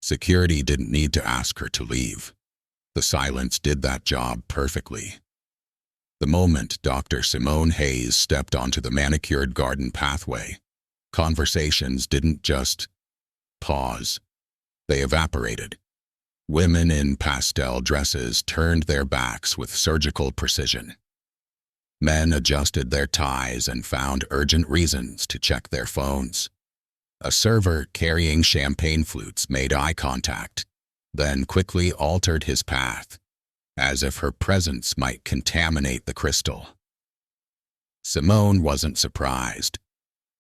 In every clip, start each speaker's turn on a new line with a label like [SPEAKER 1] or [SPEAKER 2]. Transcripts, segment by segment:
[SPEAKER 1] Security didn't need to ask her to leave. The silence did that job perfectly. The moment Dr. Simone Hayes stepped onto the manicured garden pathway, conversations didn't just pause. They evaporated. Women in pastel dresses turned their backs with surgical precision. Men adjusted their ties and found urgent reasons to check their phones. A server carrying champagne flutes made eye contact, then quickly altered his path, as if her presence might contaminate the crystal. Simone wasn't surprised.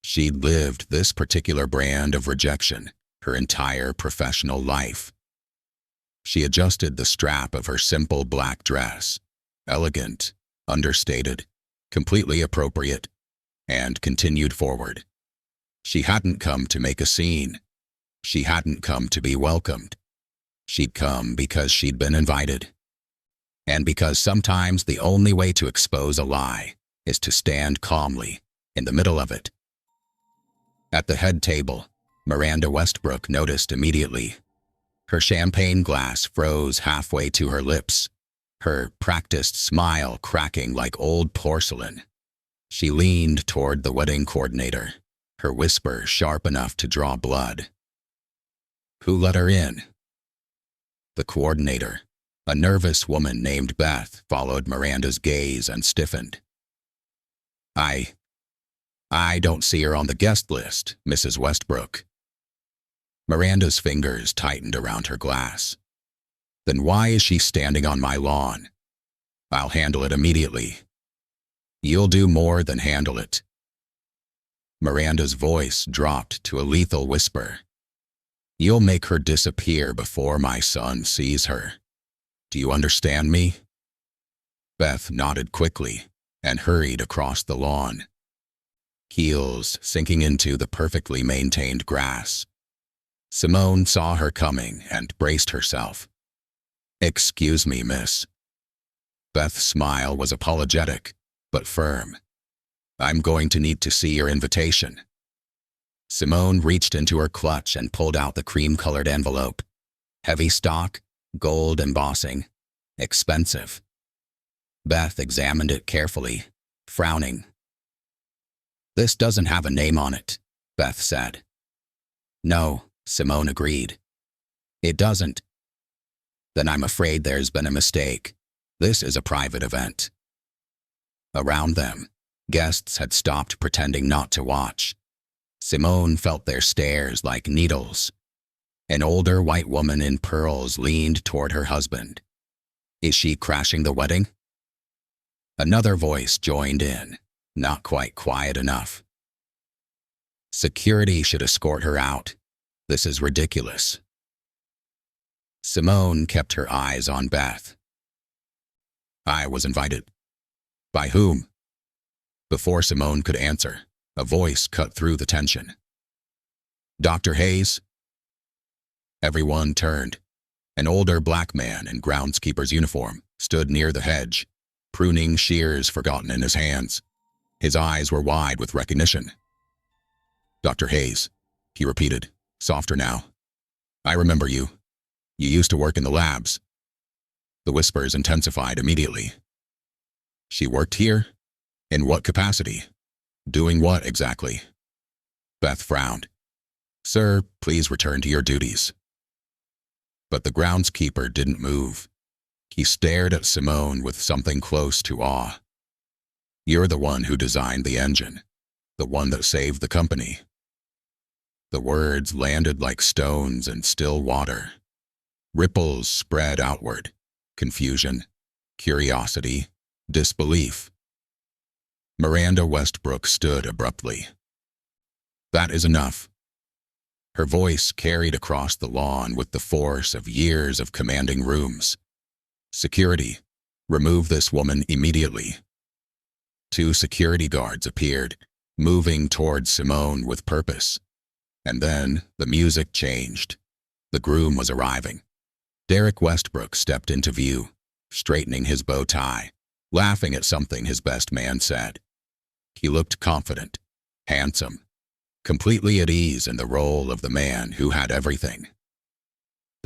[SPEAKER 1] She'd lived this particular brand of rejection her entire professional life. She adjusted the strap of her simple black dress, elegant, understated, completely appropriate, and continued forward. She hadn't come to make a scene. She hadn't come to be welcomed. She'd come because she'd been invited. And because sometimes the only way to expose a lie is to stand calmly in the middle of it. At the head table, Miranda Westbrook noticed immediately. Her champagne glass froze halfway to her lips, her practiced smile cracking like old porcelain. She leaned toward the wedding coordinator, her whisper sharp enough to draw blood. Who let her in? The coordinator, a nervous woman named Beth, followed Miranda's gaze and stiffened. I don't see her on the guest list, Mrs. Westbrook. Miranda's fingers tightened around her glass. Then why is she standing on my lawn? I'll handle it immediately. You'll do more than handle it. Miranda's voice dropped to a lethal whisper. You'll make her disappear before my son sees her. Do you understand me? Beth nodded quickly and hurried across the lawn, heels sinking into the perfectly maintained grass. Simone saw her coming and braced herself. Excuse me, miss. Beth's smile was apologetic, but firm. I'm going to need to see your invitation. Simone reached into her clutch and pulled out the cream-colored envelope. Heavy stock, gold embossing, expensive. Beth examined it carefully, frowning. This doesn't have a name on it, Beth said. No, Simone agreed. It doesn't. Then I'm afraid there's been a mistake. This is a private event. Around them, guests had stopped pretending not to watch. Simone felt their stares like needles. An older white woman in pearls leaned toward her husband. Is she crashing the wedding? Another voice joined in, not quite quiet enough. Security should escort her out. This is ridiculous. Simone kept her eyes on Beth. I was invited. By whom? Before Simone could answer, a voice cut through the tension. Dr. Hayes? Everyone turned. An older black man in groundskeeper's uniform stood near the hedge, pruning shears forgotten in his hands. His eyes were wide with recognition. Dr. Hayes, he repeated, softer now. I remember you. You used to work in the labs. The whispers intensified immediately. She worked here? In what capacity? Doing what exactly? Beth frowned. Sir, please return to your duties. But the groundskeeper didn't move. He stared at Simone with something close to awe. You're the one who designed the engine, the one that saved the company. The words landed like stones in still water. Ripples spread outward. Confusion, curiosity, disbelief. Miranda Westbrook stood abruptly. That is enough. Her voice carried across the lawn with the force of years of commanding rooms. Security, remove this woman immediately. 2 security guards appeared, moving toward Simone with purpose. And then the music changed. The groom was arriving. Derek Westbrook stepped into view, straightening his bow tie, laughing at something his best man said. He looked confident, handsome, completely at ease in the role of the man who had everything.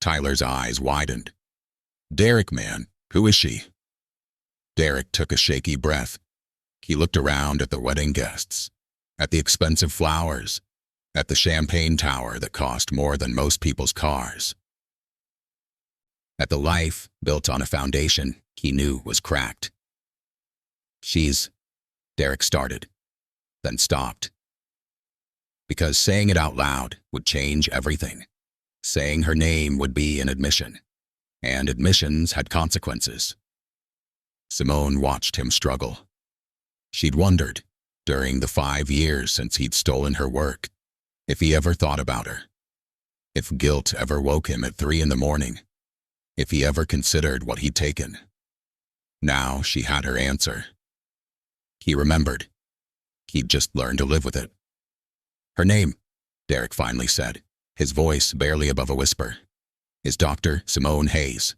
[SPEAKER 1] Tyler's eyes widened. Derek, man, who is she? Derek took a shaky breath. He looked around at the wedding guests, at the expensive flowers, at the champagne tower that cost more than most people's cars, at the life built on a foundation he knew was cracked. She's, Derek started, then stopped. Because saying it out loud would change everything. Saying her name would be an admission, and admissions had consequences. Simone watched him struggle. She'd wondered, during the 5 years since he'd stolen her work, if he ever thought about her. If guilt ever woke him at 3 a.m, if he ever considered what he'd taken. Now she had her answer. He remembered. He'd just learned to live with it. Her name, Derek finally said, his voice barely above a whisper, is Dr. Simone Hayes.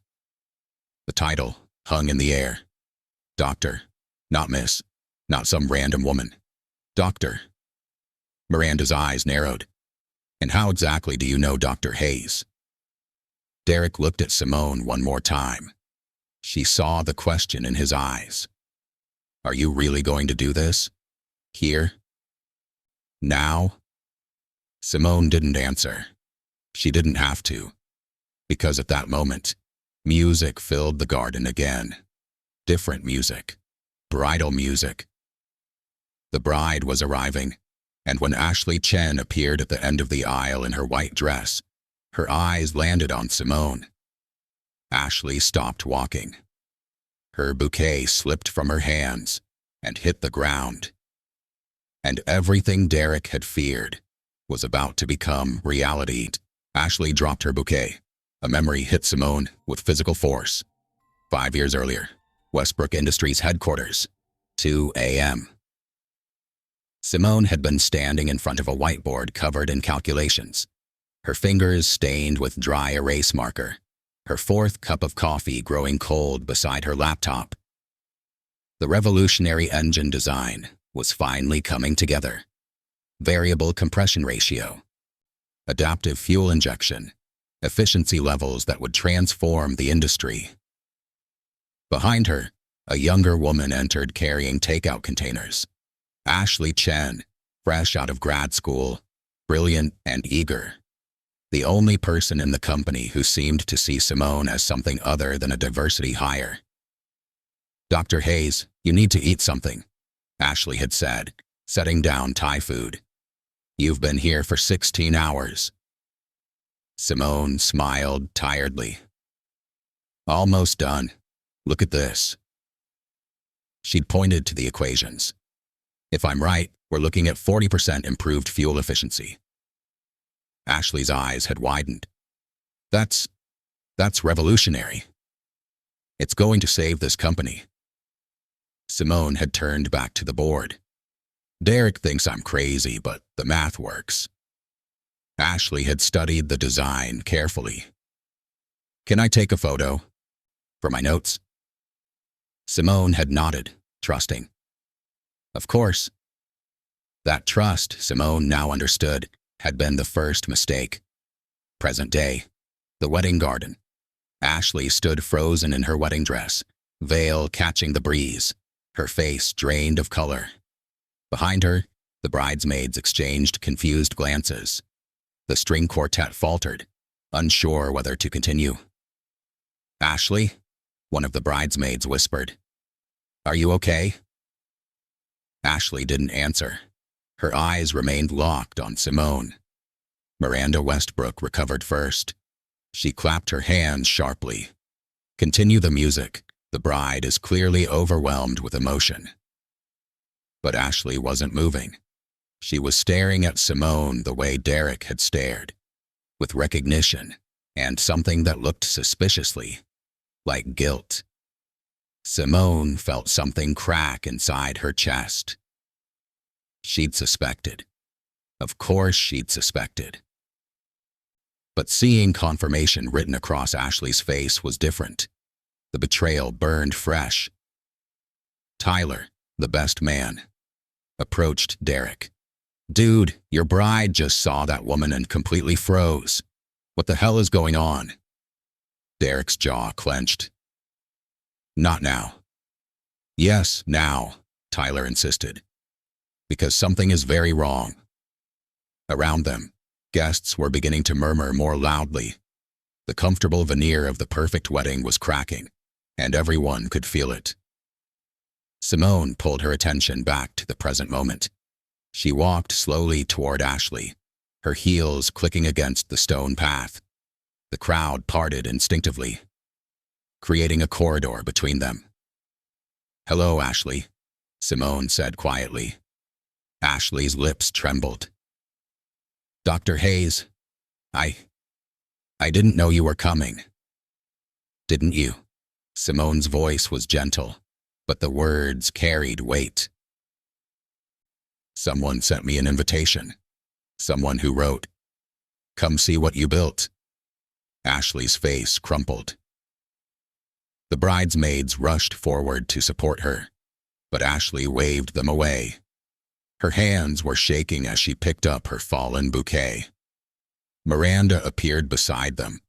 [SPEAKER 1] The title hung in the air. Doctor, not Miss, not some random woman. Doctor. Miranda's eyes narrowed. And how exactly do you know Dr. Hayes? Derek looked at Simone one more time. She saw the question in his eyes. Are you really going to do this? Here? Now? Simone didn't answer. She didn't have to. Because at that moment, music filled the garden again. Different music. Bridal music. The bride was arriving, and when Ashley Chen appeared at the end of the aisle in her white dress, her eyes landed on Simone. Ashley stopped walking. Her bouquet slipped from her hands and hit the ground. And everything Derek had feared was about to become reality. Ashley dropped her bouquet. A memory hit Simone with physical force. 5 years earlier, Westbrook Industries headquarters, 2 a.m. Simone had been standing in front of a whiteboard covered in calculations, her fingers stained with dry erase marker, her 4th cup of coffee growing cold beside her laptop. The revolutionary engine design was finally coming together. Variable compression ratio, adaptive fuel injection, efficiency levels that would transform the industry. Behind her, a younger woman entered carrying takeout containers. Ashley Chen, fresh out of grad school, brilliant and eager. The only person in the company who seemed to see Simone as something other than a diversity hire. Dr. Hayes, you need to eat something, Ashley had said, setting down Thai food. You've been here for 16 hours. Simone smiled tiredly. Almost done. Look at this. She'd pointed to the equations. If I'm right, we're looking at 40% improved fuel efficiency. Ashley's eyes had widened. That's revolutionary. It's going to save this company. Simone had turned back to the board. Derek thinks I'm crazy, but the math works. Ashley had studied the design carefully. Can I take a photo? For my notes? Simone had nodded, trusting. Of course. That trust, Simone now understood, had been the first mistake. Present day, the wedding garden. Ashley stood frozen in her wedding dress, veil catching the breeze, her face drained of color. Behind her, the bridesmaids exchanged confused glances. The string quartet faltered, unsure whether to continue. Ashley, one of the bridesmaids whispered. Are you okay? Ashley didn't answer. Her eyes remained locked on Simone. Miranda Westbrook recovered first. She clapped her hands sharply. Continue the music. The bride is clearly overwhelmed with emotion. But Ashley wasn't moving. She was staring at Simone the way Derek had stared, with recognition and something that looked suspiciously like guilt. Simone felt something crack inside her chest. She'd suspected. Of course she'd suspected. But seeing confirmation written across Ashley's face was different. The betrayal burned fresh. Tyler, the best man, approached Derek. Dude, your bride just saw that woman and completely froze. What the hell is going on? Derek's jaw clenched. Not now. Yes, now, Tyler insisted. Because something is very wrong. Around them, guests were beginning to murmur more loudly. The comfortable veneer of the perfect wedding was cracking, and everyone could feel it. Simone pulled her attention back to the present moment. She walked slowly toward Ashley, her heels clicking against the stone path. The crowd parted instinctively, creating a corridor between them. "Hello, Ashley," Simone said quietly. Ashley's lips trembled. "Dr. Hayes, I didn't know you were coming." "Didn't you?" Simone's voice was gentle, but the words carried weight. "Someone sent me an invitation. Someone who wrote, 'Come see what you built.'" Ashley's face crumpled. The bridesmaids rushed forward to support her, but Ashley waved them away. Her hands were shaking as she picked up her fallen bouquet. Miranda appeared beside them,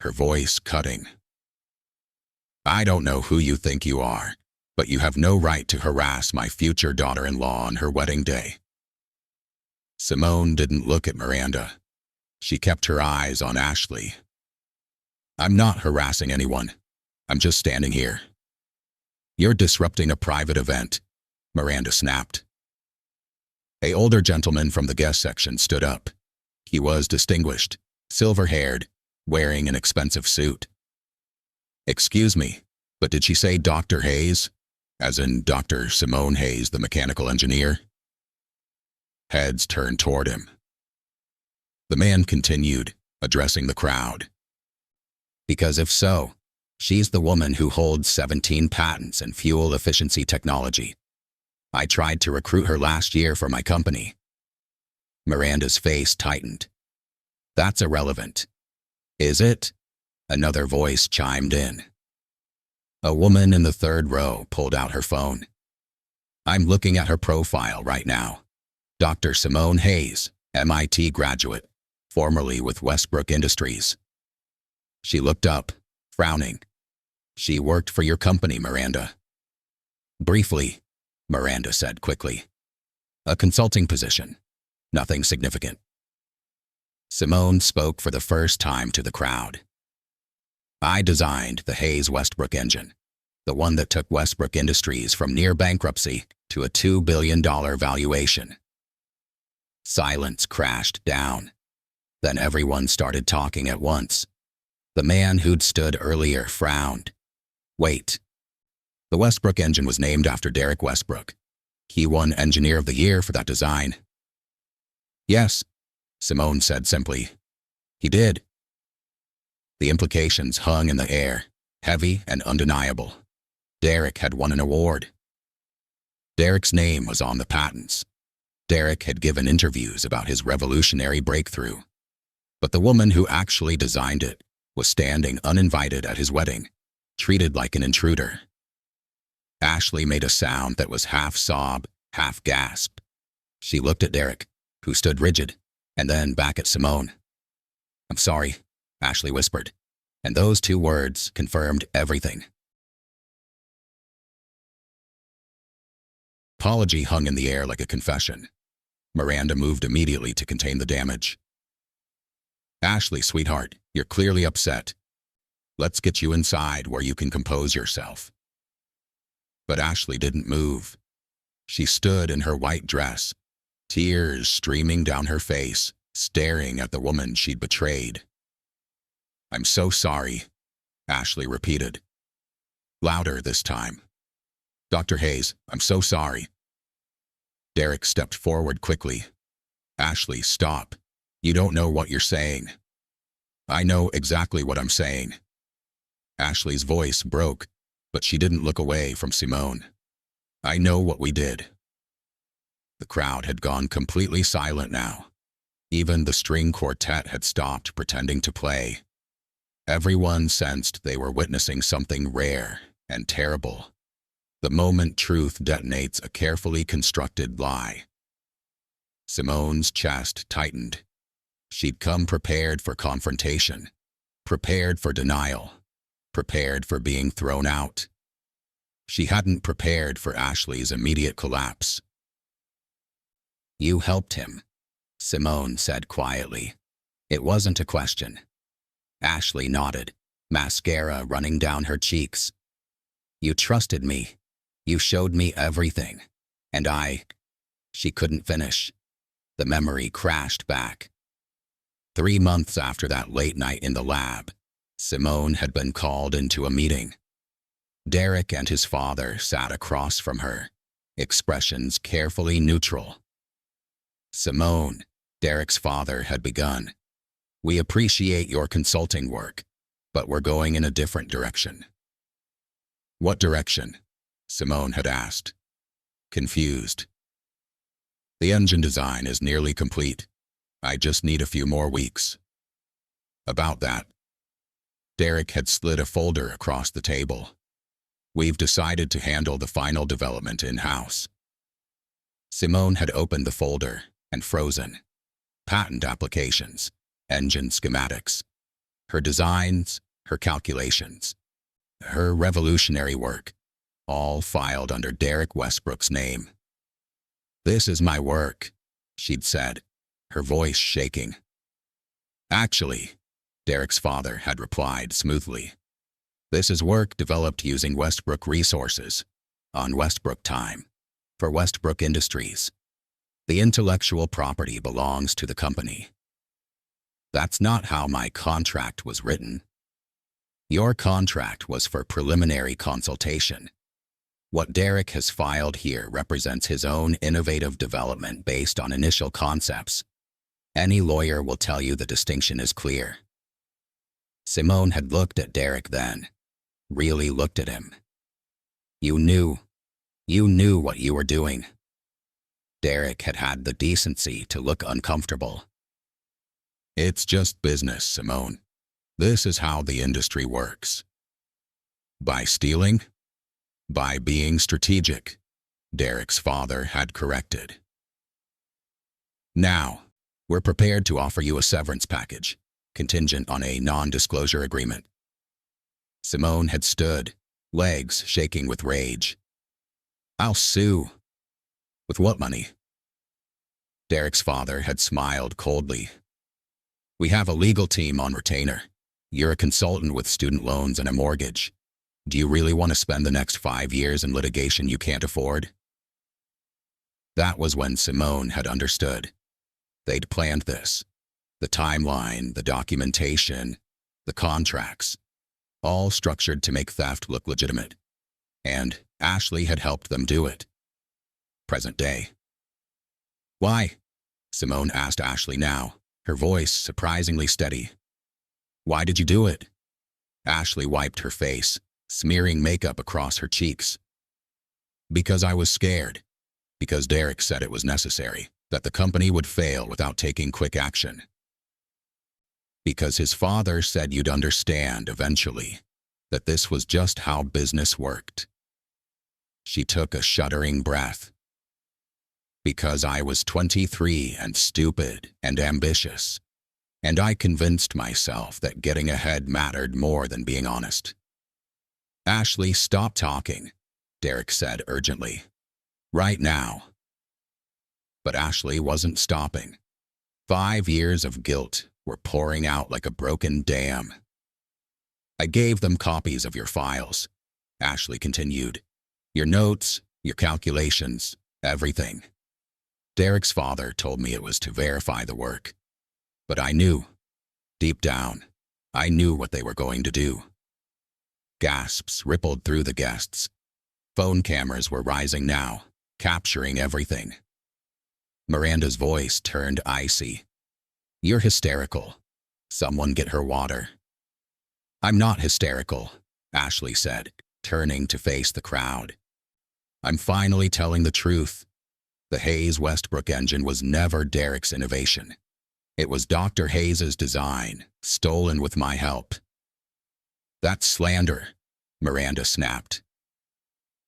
[SPEAKER 1] her voice cutting. "I don't know who you think you are, but you have no right to harass my future daughter-in-law on her wedding day." Simone didn't look at Miranda. She kept her eyes on Ashley. "I'm not harassing anyone. I'm just standing here." "You're disrupting a private event," Miranda snapped. An older gentleman from the guest section stood up. He was distinguished, silver-haired, wearing an expensive suit. "Excuse me, but did she say Dr. Hayes? As in Dr. Simone Hayes, the mechanical engineer?" Heads turned toward him. The man continued, addressing the crowd. "Because if so, she's the woman who holds 17 patents in fuel efficiency technology. I tried to recruit her last year for my company." Miranda's face tightened. "That's irrelevant." "Is it?" Another voice chimed in. A woman in the third row pulled out her phone. "I'm looking at her profile right now. Dr. Simone Hayes, MIT graduate, formerly with Westbrook Industries." She looked up, frowning. "She worked for your company, Miranda." "Briefly," Miranda said quickly. "A consulting position. Nothing significant." Simone spoke for the first time to the crowd. "I designed the Hayes Westbrook engine, the one that took Westbrook Industries from near bankruptcy to a $2 billion valuation." Silence crashed down. Then everyone started talking at once. The man who'd stood earlier frowned. "Wait. The Westbrook engine was named after Derek Westbrook. He won Engineer of the Year for that design." "Yes," Simone said simply. "He did." The implications hung in the air, heavy and undeniable. Derek had won an award. Derek's name was on the patents. Derek had given interviews about his revolutionary breakthrough. But the woman who actually designed it was standing uninvited at his wedding, treated like an intruder. Ashley made a sound that was half sob, half gasp. She looked at Derek, who stood rigid, and then back at Simone. "I'm sorry," Ashley whispered, and those two words confirmed everything. Apology hung in the air like a confession. Miranda moved immediately to contain the damage. "Ashley, sweetheart, you're clearly upset. Let's get you inside where you can compose yourself." But Ashley didn't move. She stood in her white dress, tears streaming down her face, staring at the woman she'd betrayed. "I'm so sorry," Ashley repeated. Louder this time. "Dr. Hayes, I'm so sorry." Derek stepped forward quickly. "Ashley, stop. You don't know what you're saying." "I know exactly what I'm saying." Ashley's voice broke, but she didn't look away from Simone. "I know what we did." The crowd had gone completely silent now. Even the string quartet had stopped pretending to play. Everyone sensed they were witnessing something rare and terrible. The moment truth detonates a carefully constructed lie. Simone's chest tightened. She'd come prepared for confrontation, prepared for denial, prepared for being thrown out. She hadn't prepared for Ashley's immediate collapse. "You helped him," Simone said quietly. It wasn't a question. Ashley nodded, mascara running down her cheeks. "You trusted me. You showed me everything. And She couldn't finish. The memory crashed back. 3 months after that late night in the lab, Simone had been called into a meeting. Derek and his father sat across from her, expressions carefully neutral. "Simone," Derek's father had begun, "we appreciate your consulting work, but we're going in a different direction." "What direction?" Simone had asked, confused. "The engine design is nearly complete. I just need a few more weeks." "About that." Derek had slid a folder across the table. "We've decided to handle the final development in-house." Simone had opened the folder and frozen. Patent applications, engine schematics, her designs, her calculations, her revolutionary work, all filed under Derek Westbrook's name. "This is my work," she'd said, her voice shaking. "Actually," Derek's father had replied smoothly, "this is work developed using Westbrook resources, on Westbrook time, for Westbrook Industries. The intellectual property belongs to the company." "That's not how my contract was written." "Your contract was for preliminary consultation. What Derek has filed here represents his own innovative development based on initial concepts. Any lawyer will tell you the distinction is clear." Simone had looked at Derek then, really looked at him. You knew what you were doing." Derek had had the decency to look uncomfortable. "It's just business, Simone. This is how the industry works." "By stealing?" "By being strategic," Derek's father had corrected. "Now, we're prepared to offer you a severance package, contingent on a non-disclosure agreement." Simone had stood, legs shaking with rage. "I'll sue." "With what money?" Derek's father had smiled coldly. "We have a legal team on retainer. You're a consultant with student loans and a mortgage. Do you really want to spend the next 5 years in litigation you can't afford?" That was when Simone had understood. They'd planned this. The timeline, the documentation, the contracts, all structured to make theft look legitimate. And Ashley had helped them do it. Present day. "Why?" Simone asked Ashley now, her voice surprisingly steady. "Why did you do it?" Ashley wiped her face, smearing makeup across her cheeks. "Because I was scared. Because Derek said it was necessary, that the company would fail without taking quick action. Because his father said you'd understand eventually, that this was just how business worked." She took a shuddering breath. "Because I was 23 and stupid and ambitious, and I convinced myself that getting ahead mattered more than being honest." "Ashley, stop talking," Derek said urgently. "Right now." But Ashley wasn't stopping. 5 years of guilt were pouring out like a broken dam. "I gave them copies of your files," Ashley continued. "Your notes, your calculations, everything. Derek's father told me it was to verify the work. But I knew, deep down, I knew what they were going to do." Gasps rippled through the guests. Phone cameras were rising now, capturing everything. Miranda's voice turned icy. "You're hysterical. Someone get her water." "I'm not hysterical," Ashley said, turning to face the crowd. "I'm finally telling the truth. The Hayes Westbrook engine was never Derek's innovation. It was Dr. Hayes's design, stolen with my help." "That's slander," Miranda snapped.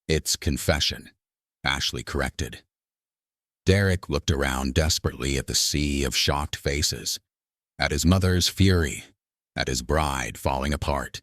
[SPEAKER 1] "It's confession," Ashley corrected. Derek looked around desperately at the sea of shocked faces, at his mother's fury, at his bride falling apart.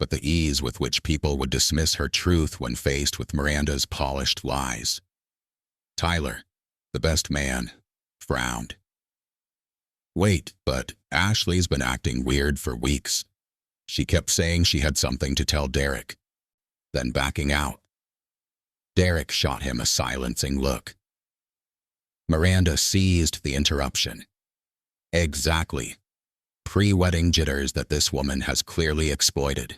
[SPEAKER 1] but the ease with which people would dismiss her truth when faced with Miranda's polished lies. Tyler, the best man, frowned. Wait, but Ashley's been acting weird for weeks. She kept saying she had something to tell Derek, then backing out. Derek shot him a silencing look. Miranda seized the interruption. Exactly. Pre-wedding jitters that this woman has clearly exploited.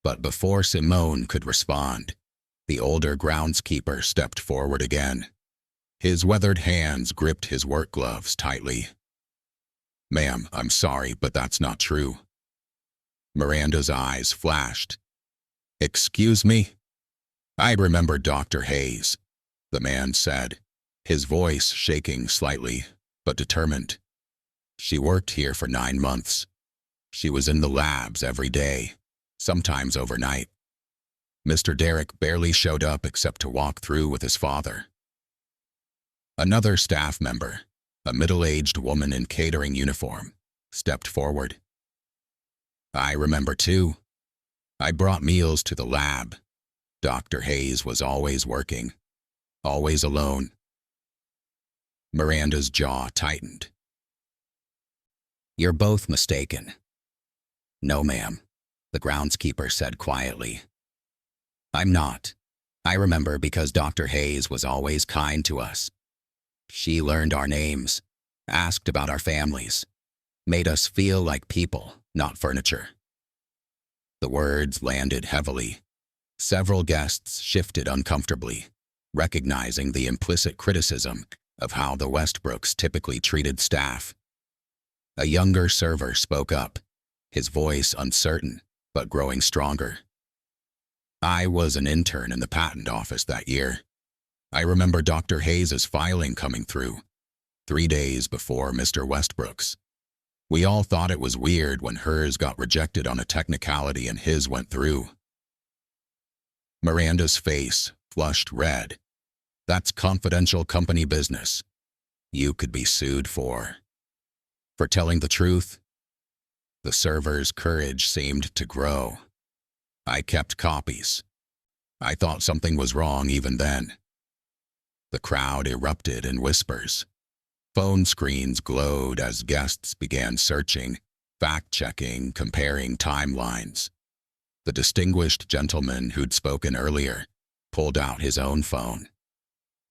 [SPEAKER 1] But before Simone could respond, the older groundskeeper stepped forward again. His weathered hands gripped his work gloves tightly. "Ma'am, I'm sorry, but that's not true." Miranda's eyes flashed. "Excuse me?" "I remember Dr. Hayes," the man said, his voice shaking slightly, but determined. "She worked here for 9 months. She was in the labs every day, sometimes overnight. Mr. Derek barely showed up except to walk through with his father." Another staff member, a middle-aged woman in catering uniform, stepped forward. "I remember too. I brought meals to the lab. Dr. Hayes was always working, always alone." Miranda's jaw tightened. "You're both mistaken." "No, ma'am," the groundskeeper said quietly. "I'm not. I remember because Dr. Hayes was always kind to us. She learned our names, asked about our families, made us feel like people, not furniture." The words landed heavily. Several guests shifted uncomfortably, recognizing the implicit criticism of how the Westbrooks typically treated staff. A younger server spoke up, his voice uncertain, but growing stronger. "I was an intern in the patent office that year. I remember Dr. Hayes' filing coming through, 3 days before Mr. Westbrook's. We all thought it was weird when hers got rejected on a technicality and his went through." Miranda's face flushed red. "That's confidential company business. You could be sued for telling the truth." The server's courage seemed to grow. "I kept copies. I thought something was wrong even then." The crowd erupted in whispers. Phone screens glowed as guests began searching, fact-checking, comparing timelines. The distinguished gentleman who'd spoken earlier pulled out his own phone.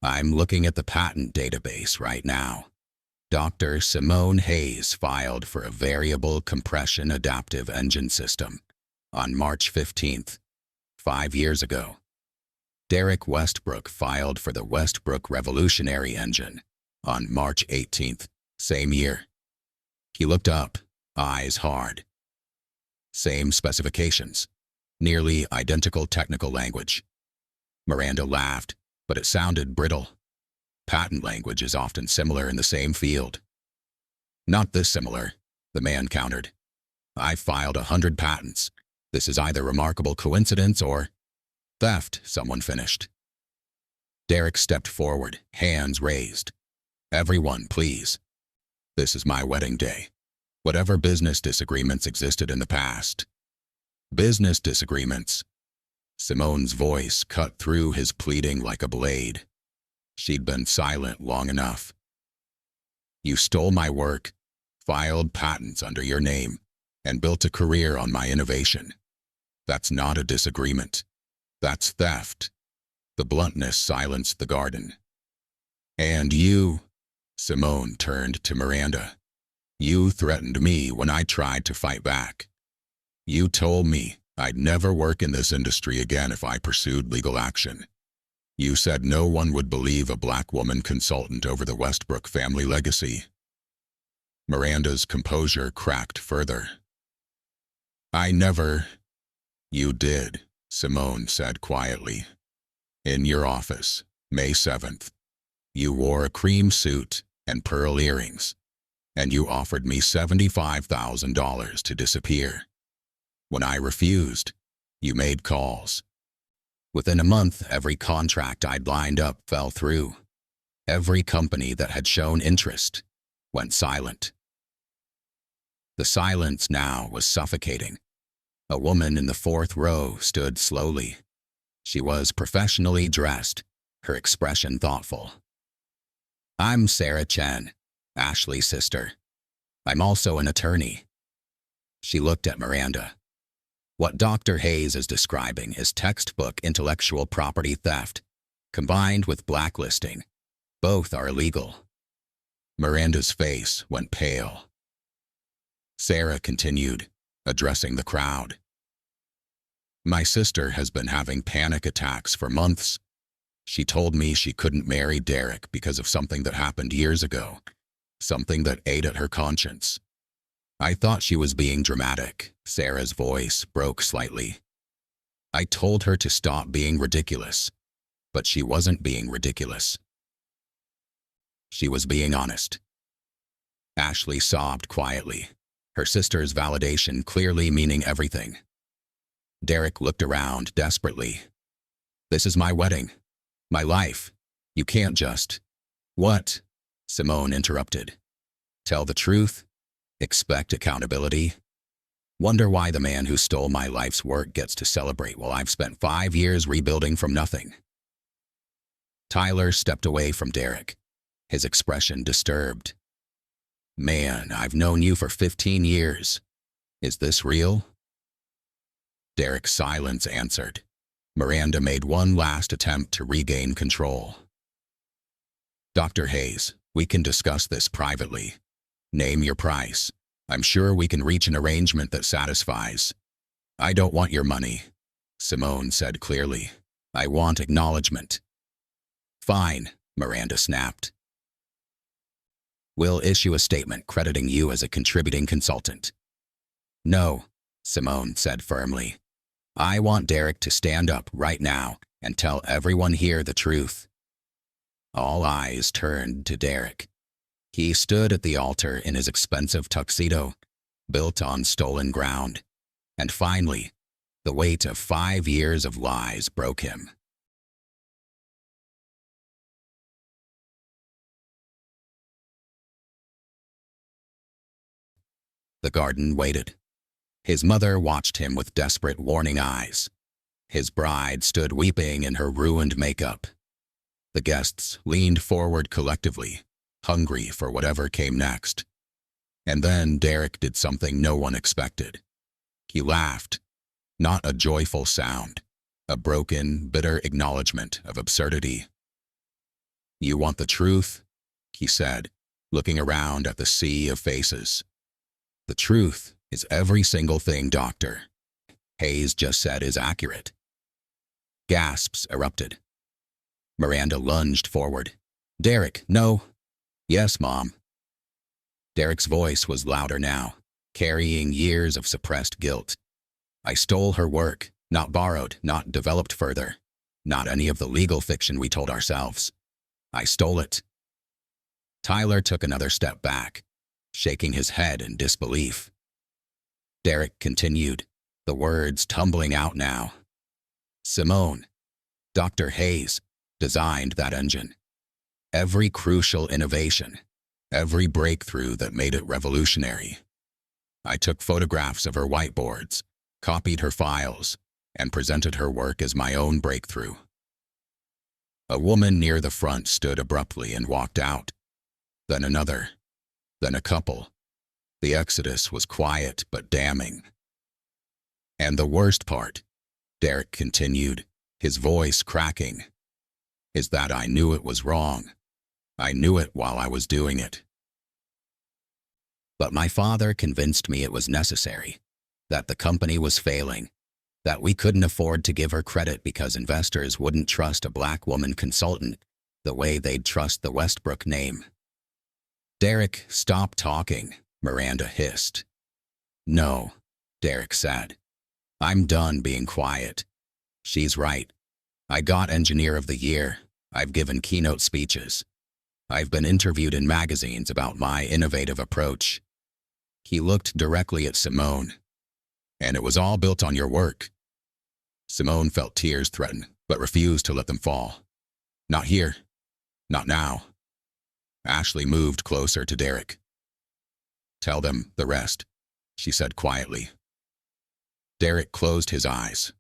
[SPEAKER 1] "I'm looking at the patent database right now. Dr. Simone Hayes filed for a variable compression adaptive engine system on March 15th, 5 years ago. Derek Westbrook filed for the Westbrook revolutionary engine on March 18th, same year." He looked up, eyes hard. "Same specifications, nearly identical technical language." Miranda laughed, but it sounded brittle. Patent language is often similar in the same field. "Not this similar," the man countered. "I filed 100 patents. This is either remarkable coincidence or theft," someone finished. Derek stepped forward, hands raised. "Everyone, please. This is my wedding day. Whatever business disagreements existed in the past." "Business disagreements?" Simone's voice cut through his pleading like a blade. She'd been silent long enough. "You stole my work, filed patents under your name, and built a career on my innovation. That's not a disagreement. That's theft." The bluntness silenced the garden. "And you," Simone turned to Miranda, "you threatened me when I tried to fight back. You told me I'd never work in this industry again if I pursued legal action. You said no one would believe a black woman consultant over the Westbrook family legacy." Miranda's composure cracked further. "I never—" "You did," Simone said quietly. "In your office, May 7th. You wore a cream suit and pearl earrings, and you offered me $75,000 to disappear. When I refused, you made calls. Within a month, every contract I'd lined up fell through. Every company that had shown interest went silent." The silence now was suffocating. A woman in the fourth row stood slowly. She was professionally dressed, her expression thoughtful. "I'm Sarah Chen, Ashley's sister. I'm also an attorney." She looked at Miranda. "What Dr. Hayes is describing is textbook intellectual property theft, combined with blacklisting. Both are illegal." Miranda's face went pale. Sarah continued, addressing the crowd. "My sister has been having panic attacks for months. She told me she couldn't marry Derek because of something that happened years ago, something that ate at her conscience. I thought she was being dramatic." Sarah's voice broke slightly. "I told her to stop being ridiculous, but she wasn't being ridiculous. She was being honest." Ashley sobbed quietly, her sister's validation clearly meaning everything. Derek looked around desperately. "This is my wedding, my life. You can't just—" "What?" Simone interrupted. "Tell the truth? Expect accountability? Wonder why the man who stole my life's work gets to celebrate while I've spent 5 years rebuilding from nothing?" Tyler stepped away from Derek, his expression disturbed. "Man, I've known you for 15 years. Is this real?" Derek's silence answered. Miranda made one last attempt to regain control. "Dr. Hayes, we can discuss this privately. Name your price. I'm sure we can reach an arrangement that satisfies." "I don't want your money," Simone said clearly. "I want acknowledgement." "Fine," Miranda snapped. "We'll issue a statement crediting you as a contributing consultant." "No," Simone said firmly. "I want Derek to stand up right now and tell everyone here the truth." All eyes turned to Derek. He stood at the altar in his expensive tuxedo, built on stolen ground. And finally, the weight of 5 years of lies broke him. The garden waited. His mother watched him with desperate, warning eyes. His bride stood weeping in her ruined makeup. The guests leaned forward collectively, hungry for whatever came next. And then Derek did something no one expected. He laughed, not a joyful sound, a broken, bitter acknowledgement of absurdity. "You want the truth?" he said, looking around at the sea of faces. "The truth is every single thing Dr. Hayes just said is accurate." Gasps erupted. Miranda lunged forward. "Derek, no." "Yes, Mom." Derek's voice was louder now, carrying years of suppressed guilt. "I stole her work, not borrowed, not developed further, not any of the legal fiction we told ourselves. I stole it." Tyler took another step back, shaking his head in disbelief. Derek continued, the words tumbling out now. "Simone, Dr. Hayes, designed that engine. Every crucial innovation, every breakthrough that made it revolutionary. I took photographs of her whiteboards, copied her files, and presented her work as my own breakthrough." A woman near the front stood abruptly and walked out. Then another. Then a couple. The exodus was quiet but damning. "And the worst part," Derek continued, his voice cracking, "is that I knew it was wrong. I knew it while I was doing it. But my father convinced me it was necessary, that the company was failing, that we couldn't afford to give her credit because investors wouldn't trust a black woman consultant the way they'd trust the Westbrook name." "Derek, stop talking," Miranda hissed. "No," Derek said. "I'm done being quiet. She's right. I got Engineer of the Year. I've given keynote speeches. I've been interviewed in magazines about my innovative approach." He looked directly at Simone. "And it was all built on your work." Simone felt tears threaten, but refused to let them fall. "Not here. Not now." Ashley moved closer to Derek. "Tell them the rest," she said quietly. Derek closed his eyes.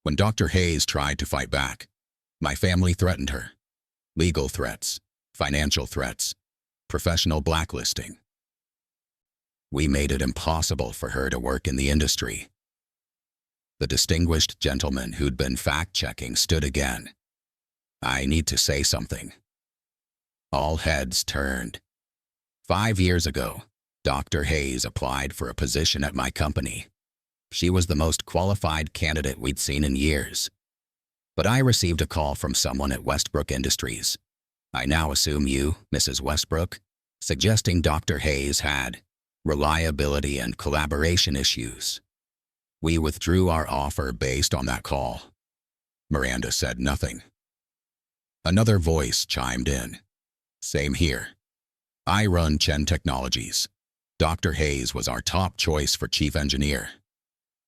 [SPEAKER 1] When Dr. Hayes tried to fight back, my family threatened her. Legal threats, financial threats, professional blacklisting. We made it impossible for her to work in the industry. The distinguished gentleman who'd been fact-checking stood again. I need to say something. All heads turned. 5 years ago, Dr. Hayes applied for a position at my company. She was the most qualified candidate we'd seen in years. But I received a call from someone at Westbrook Industries. I now assume you, Mrs. Westbrook, suggesting Dr. Hayes had reliability and collaboration issues. We withdrew our offer based on that call. Miranda said nothing. Another voice chimed in. Same here. I run Chen Technologies. Dr. Hayes was our top choice for chief engineer.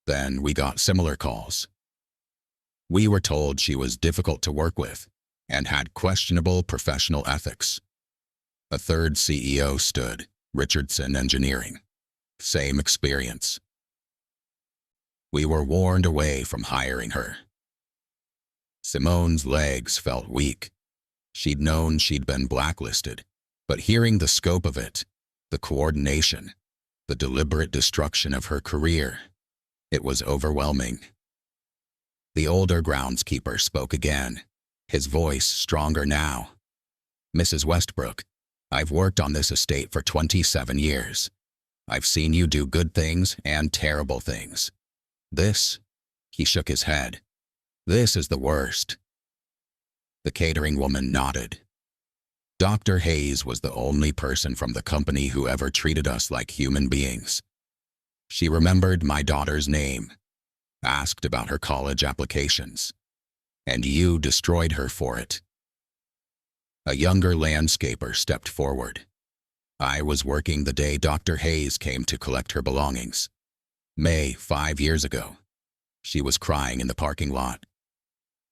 [SPEAKER 1] Then we got similar calls. We were told she was difficult to work with and had questionable professional ethics. A third CEO stood, Richardson Engineering. Same experience. We were warned away from hiring her. Simone's legs felt weak. She'd known she'd been blacklisted, but hearing the scope of it, the coordination, the deliberate destruction of her career, it was overwhelming. The older groundskeeper spoke again, his voice stronger now. Mrs. Westbrook, I've worked on this estate for 27 years. I've seen you do good things and terrible things. This, he shook his head, this is the worst. The catering woman nodded. Dr. Hayes was the only person from the company who ever treated us like human beings. She remembered my daughter's name, asked about her college applications, and you destroyed her for it. A younger landscaper stepped forward. I was working the day Dr. Hayes came to collect her belongings. May, 5 years ago. She was crying in the parking lot.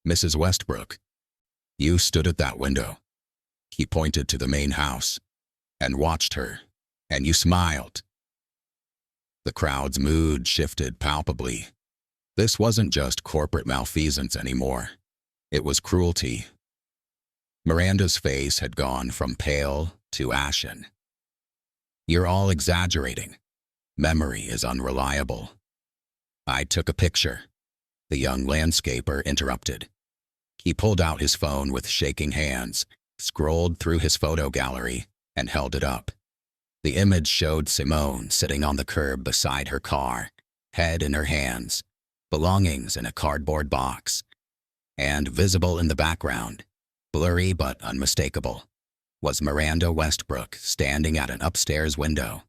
[SPEAKER 1] Mrs. Westbrook, you stood at that window. He pointed to the main house and watched her, and you smiled. The crowd's mood shifted palpably. This wasn't just corporate malfeasance anymore. It was cruelty. Miranda's face had gone from pale to ashen. You're all exaggerating. Memory is unreliable. I took a picture. The young landscaper interrupted. He pulled out his phone with shaking hands, scrolled through his photo gallery, and held it up. The image showed Simone sitting on the curb beside her car, head in her hands, belongings in a cardboard box. And visible in the background, blurry but unmistakable, was Miranda Westbrook standing at an upstairs window.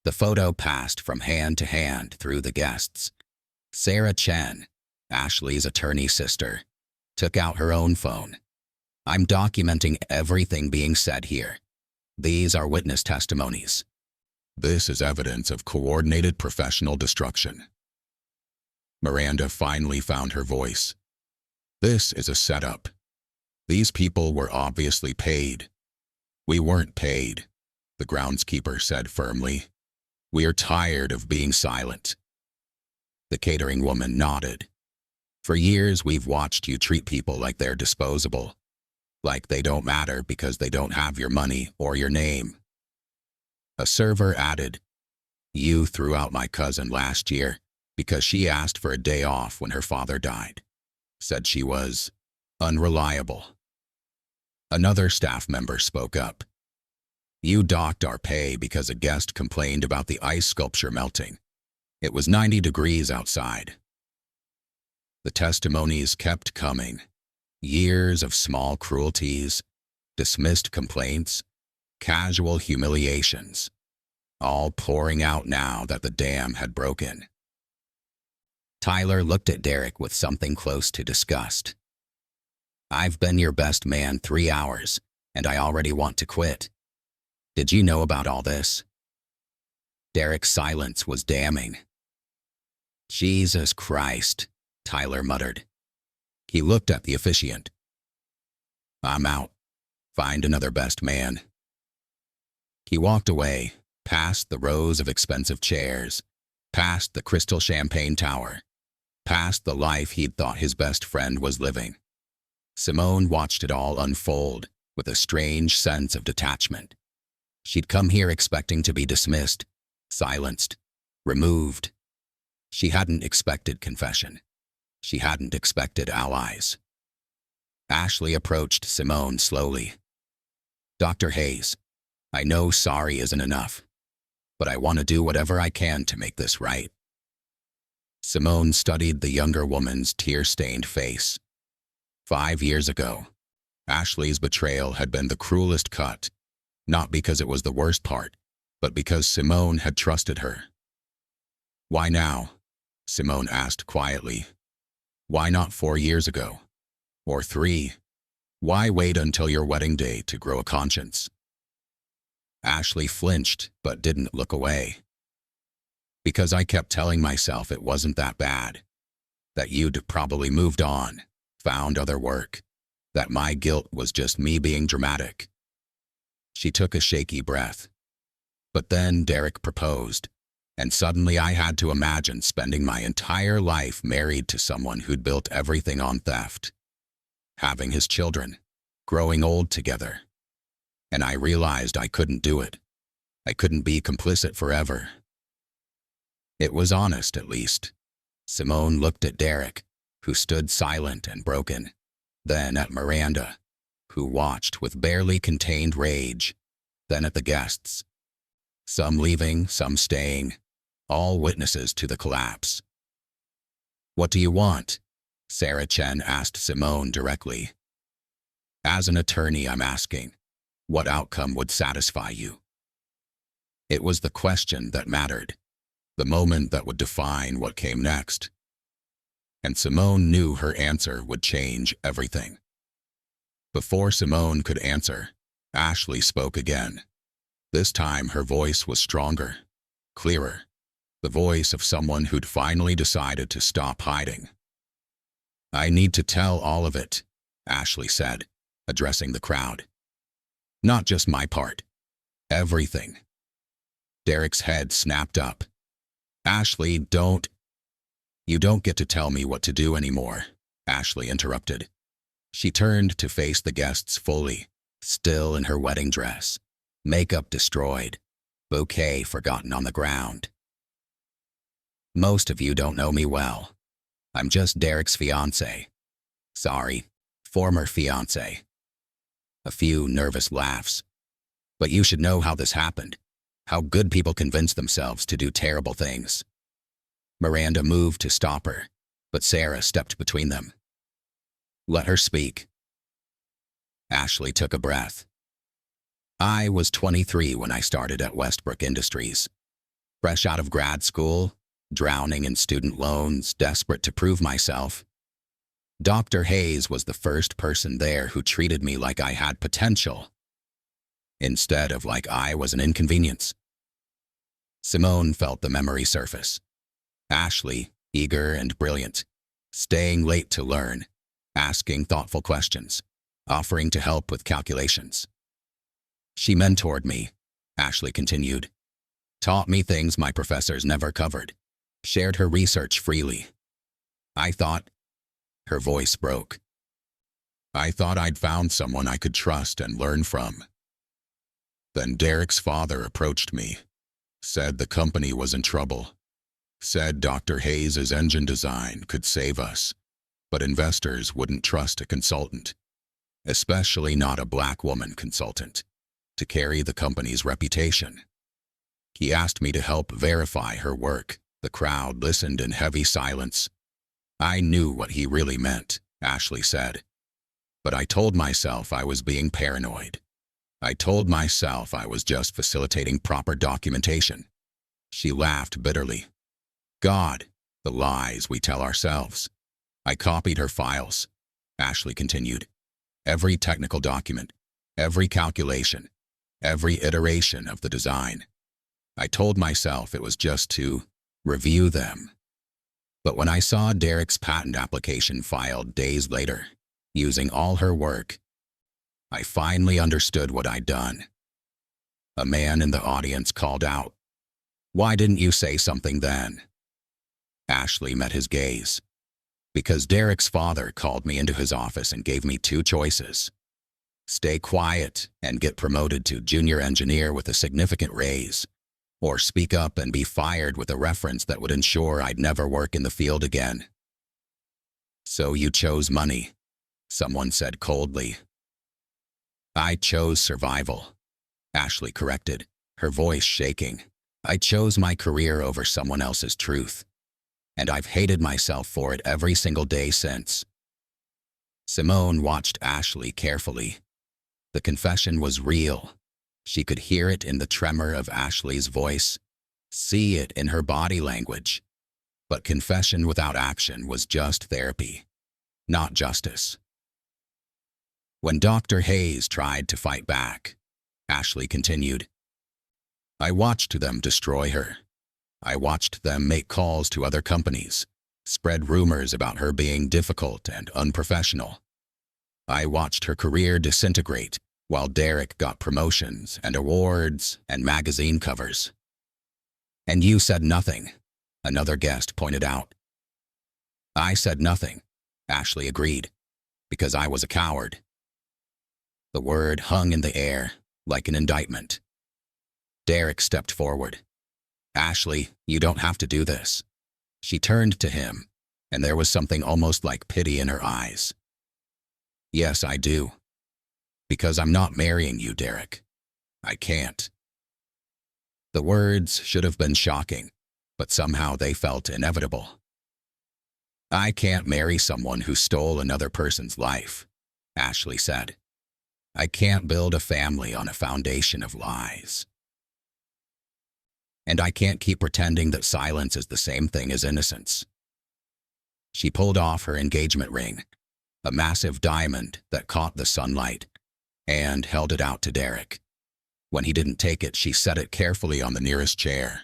[SPEAKER 1] The photo passed from hand to hand through the guests. Sarah Chen, Ashley's attorney sister, took out her own phone. I'm documenting everything being said here. These are witness testimonies. This is evidence of coordinated professional destruction. Miranda finally found her voice. This is a setup. These people were obviously paid. We weren't paid, the groundskeeper said firmly. We are tired of being silent. The catering woman nodded. For years we've watched you treat people like they're disposable, like they don't matter because they don't have your money or your name. A server added, you threw out my cousin last year because she asked for a day off when her father died. Said she was unreliable. Another staff member spoke up. You docked our pay because a guest complained about the ice sculpture melting. It was 90 degrees outside. The testimonies kept coming. Years of small cruelties, dismissed complaints, casual humiliations, all pouring out now that the dam had broken. Tyler looked at Derek with something close to disgust. I've been your best man 3 hours, and I already want to quit. Did you know about all this? Derek's silence was damning. Jesus Christ, Tyler muttered. He looked at the officiant. I'm out. Find another best man. He walked away, past the rows of expensive chairs, past the crystal champagne tower, past the life he'd thought his best friend was living. Simone watched it all unfold with a strange sense of detachment. She'd come here expecting to be dismissed, silenced, removed. She hadn't expected confession. She hadn't expected allies. Ashley approached Simone slowly. "Dr. Hayes, I know sorry isn't enough, but I want to do whatever I can to make this right." Simone studied the younger woman's tear-stained face. 5 years ago, Ashley's betrayal had been the cruelest cut, not because it was the worst part, but because Simone had trusted her. "Why now?" Simone asked quietly. "Why not 4 years ago? Or 3? Why wait until your wedding day to grow a conscience?" Ashley flinched but didn't look away. "Because I kept telling myself it wasn't that bad, that you'd probably moved on, found other work, that my guilt was just me being dramatic." She took a shaky breath. "But then Derek proposed, and suddenly I had to imagine spending my entire life married to someone who'd built everything on theft, having his children, growing old together. And I realized I couldn't do it. I couldn't be complicit forever." It was honest, at least. Simone looked at Derek, who stood silent and broken, then at Miranda, who watched with barely contained rage, then at the guests. Some leaving, some staying, all witnesses to the collapse. "What do you want?" Ashley Chen asked Simone directly. "As an attorney, I'm asking, what outcome would satisfy you?" It was the question that mattered, the moment that would define what came next. And Simone knew her answer would change everything. Before Simone could answer, Ashley spoke again. This time her voice was stronger, clearer, the voice of someone who'd finally decided to stop hiding. "I need to tell all of it," Ashley said, addressing the crowd. "Not just my part. Everything." Derek's head snapped up. "Ashley, You don't get to tell me what to do anymore," Ashley interrupted. She turned to face the guests fully, still in her wedding dress, makeup destroyed, bouquet forgotten on the ground. "Most of you don't know me well. I'm just Derek's fiancé. Sorry, former fiancé." A few nervous laughs. "But you should know how this happened, how good people convince themselves to do terrible things." Miranda moved to stop her, but Sarah stepped between them. "Let her speak." Ashley took a breath. "I was 23 when I started at Westbrook Industries. Fresh out of grad school, drowning in student loans, desperate to prove myself. Dr. Hayes was the first person there who treated me like I had potential, instead of like I was an inconvenience." Simone felt the memory surface. Ashley, eager and brilliant, staying late to learn, asking thoughtful questions, offering to help with calculations. "She mentored me," Ashley continued, "taught me things my professors never covered, shared her research freely. I thought," her voice broke, "I thought I'd found someone I could trust and learn from. Then Derek's father approached me, said the company was in trouble, said Dr. Hayes' engine design could save us, but investors wouldn't trust a consultant, especially not a black woman consultant, to carry the company's reputation. He asked me to help verify her work." The crowd listened in heavy silence. "I knew what he really meant," Ashley said. "But I told myself I was being paranoid. I told myself I was just facilitating proper documentation." She laughed bitterly. "God, the lies we tell ourselves." "I copied her files," Ashley continued. "Every technical document, every calculation, every iteration of the design. I told myself it was just to review them. But when I saw Derek's patent application filed days later, using all her work, I finally understood what I'd done." A man in the audience called out, Why didn't you say something then? Ashley met his gaze. Because Derek's father called me into his office and gave me two choices. Stay quiet and get promoted to junior engineer with a significant raise, or speak up and be fired with a reference that would ensure I'd never work in the field again. So you chose money, someone said coldly. I chose survival, Ashley corrected, her voice shaking. I chose my career over someone else's truth, and I've hated myself for it every single day since. Simone watched Ashley carefully. The confession was real. She could hear it in the tremor of Ashley's voice, see it in her body language. But confession without action was just therapy, not justice. When Dr. Hayes tried to fight back, Ashley continued, I watched them destroy her. I watched them make calls to other companies, spread rumors about her being difficult and unprofessional. I watched her career disintegrate while Derek got promotions and awards and magazine covers. And you said nothing, another guest pointed out. I said nothing, Ashley agreed, because I was a coward. The word hung in the air like an indictment. Derek stepped forward. Ashley, you don't have to do this. She turned to him, and there was something almost like pity in her eyes. Yes, I do. Because I'm not marrying you, Derek. I can't. The words should have been shocking, but somehow they felt inevitable. I can't marry someone who stole another person's life, Ashley said. I can't build a family on a foundation of lies. And I can't keep pretending that silence is the same thing as innocence. She pulled off her engagement ring, a massive diamond that caught the sunlight, and held it out to Derek. When he didn't take it, she set it carefully on the nearest chair.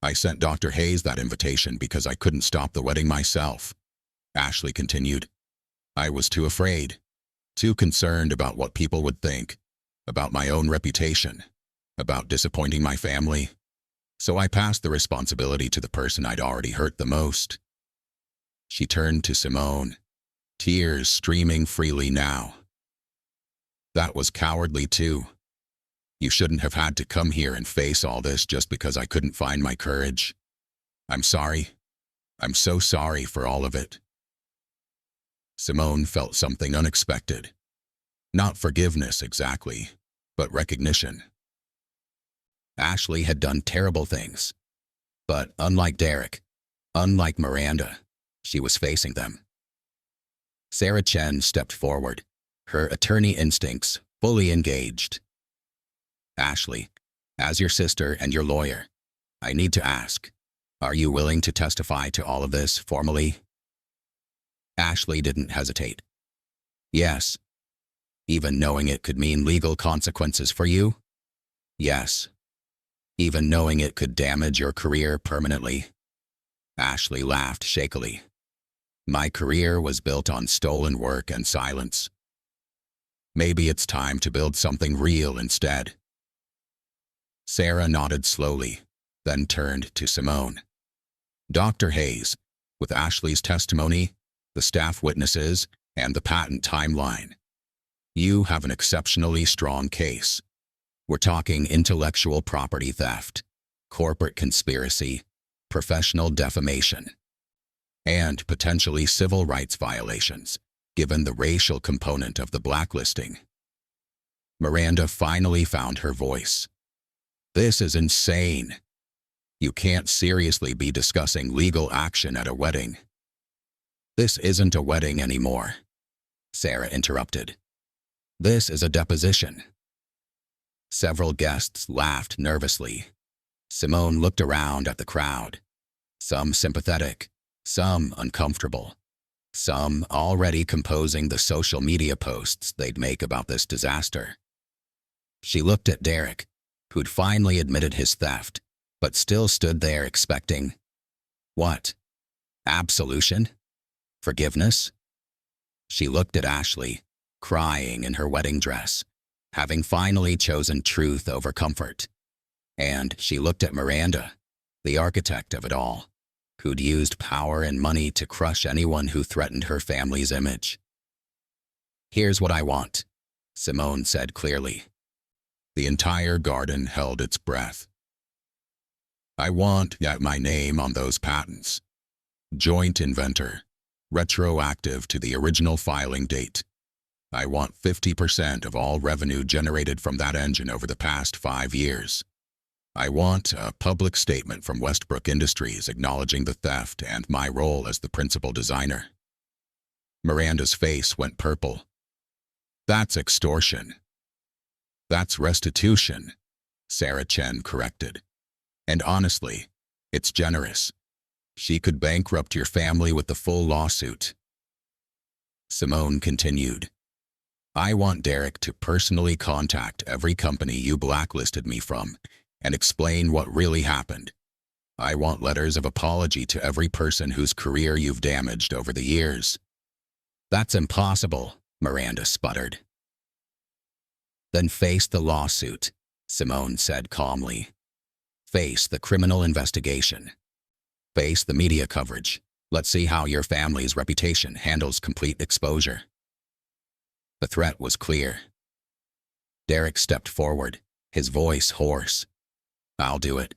[SPEAKER 1] I sent Dr. Hayes that invitation because I couldn't stop the wedding myself, Ashley continued. I was too afraid, too concerned about what people would think, about my own reputation, about disappointing my family. So I passed the responsibility to the person I'd already hurt the most. She turned to Simone, tears streaming freely now. That was cowardly too. You shouldn't have had to come here and face all this just because I couldn't find my courage. I'm sorry. I'm so sorry for all of it. Simone felt something unexpected. Not forgiveness exactly, but recognition. Ashley had done terrible things, but unlike Derek, unlike Miranda, she was facing them. Sarah Chen stepped forward, her attorney instincts fully engaged. Ashley, as your sister and your lawyer, I need to ask, are you willing to testify to all of this formally? Ashley didn't hesitate. Yes. Even knowing it could mean legal consequences for you? Yes. Even knowing it could damage your career permanently? Ashley laughed shakily. My career was built on stolen work and silence. Maybe it's time to build something real instead. Sarah nodded slowly, then turned to Simone. Dr. Hayes, with Ashley's testimony, the staff witnesses, and the patent timeline, you have an exceptionally strong case. We're talking intellectual property theft, corporate conspiracy, professional defamation, and potentially civil rights violations, given the racial component of the blacklisting. Miranda finally found her voice. This is insane. You can't seriously be discussing legal action at a wedding. This isn't a wedding anymore, Sarah interrupted. This is a deposition. Several guests laughed nervously. Simone looked around at the crowd, some sympathetic, some uncomfortable, some already composing the social media posts they'd make about this disaster. She looked at Derek, who'd finally admitted his theft, but still stood there expecting, what? Absolution? Forgiveness? She looked at Ashley, crying in her wedding dress, having finally chosen truth over comfort. And she looked at Miranda, the architect of it all, who'd used power and money to crush anyone who threatened her family's image. "Here's what I want," Simone said clearly. The entire garden held its breath. "I want my name on those patents. Joint inventor, retroactive to the original filing date. I want 50% of all revenue generated from that engine over the past 5 years. I want a public statement from Westbrook Industries acknowledging the theft and my role as the principal designer." Miranda's face went purple. "That's extortion." "That's restitution," Sarah Chen corrected. "And honestly, it's generous. She could bankrupt your family with the full lawsuit." Simone continued, "I want Derek to personally contact every company you blacklisted me from and explain what really happened. I want letters of apology to every person whose career you've damaged over the years." "That's impossible," Miranda sputtered. "Then face the lawsuit," Simone said calmly. "Face the criminal investigation. Face the media coverage. Let's see how your family's reputation handles complete exposure." The threat was clear. Derek stepped forward, his voice hoarse. "I'll do it.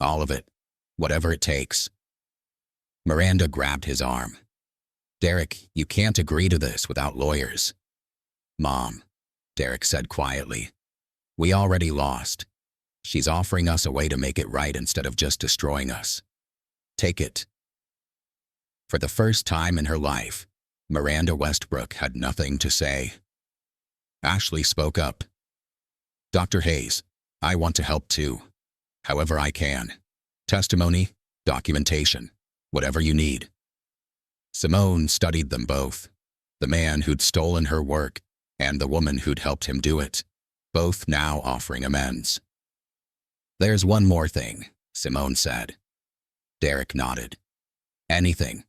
[SPEAKER 1] All of it. Whatever it takes." Miranda grabbed his arm. "Derek, you can't agree to this without lawyers." "Mom," Derek said quietly, "we already lost. She's offering us a way to make it right instead of just destroying us. Take it." For the first time in her life, Miranda Westbrook had nothing to say. Ashley spoke up. "Dr. Hayes, I want to help too. However I can. Testimony, documentation, whatever you need." Simone studied them both, the man who'd stolen her work and the woman who'd helped him do it, both now offering amends. "There's one more thing," Simone said. Derek nodded. "Anything."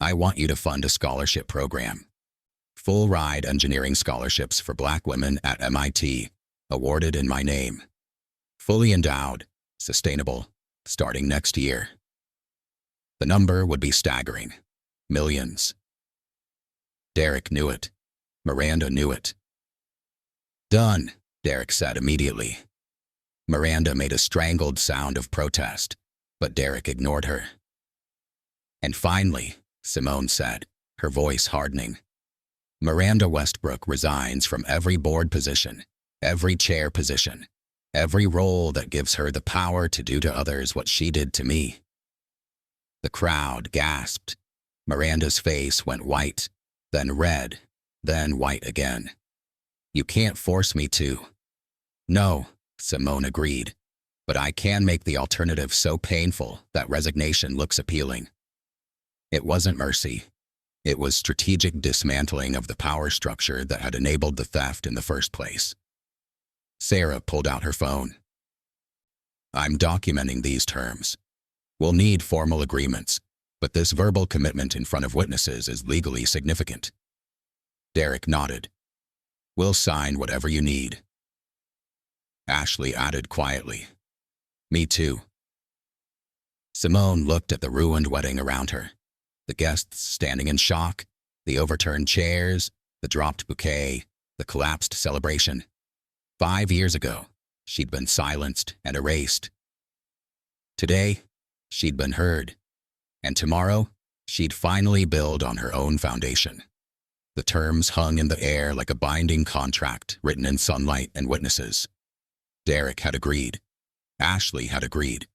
[SPEAKER 1] "I want you to fund a scholarship program. Full-ride engineering scholarships for Black women at MIT, awarded in my name. Fully endowed, sustainable, starting next year." The number would be staggering. Millions. Derek knew it. Miranda knew it. "Done," Derek said immediately. Miranda made a strangled sound of protest, but Derek ignored her. "And finally," Simone said, her voice hardening, "Miranda Westbrook resigns from every board position, every chair position, every role that gives her the power to do to others what she did to me." The crowd gasped. Miranda's face went white, then red, then white again. "You can't force me to." "No," Simone agreed, "but I can make the alternative so painful that resignation looks appealing." It wasn't mercy. It was strategic dismantling of the power structure that had enabled the theft in the first place. Sarah pulled out her phone. "I'm documenting these terms. We'll need formal agreements, but this verbal commitment in front of witnesses is legally significant." Derek nodded. "We'll sign whatever you need." Ashley added quietly, "Me too." Simone looked at the ruined wedding around her, the guests standing in shock, the overturned chairs, the dropped bouquet, the collapsed celebration. 5 years ago, she'd been silenced and erased. Today, she'd been heard, and tomorrow, she'd finally build on her own foundation. The terms hung in the air like a binding contract written in sunlight and witnesses. Derek had agreed. Ashley had agreed.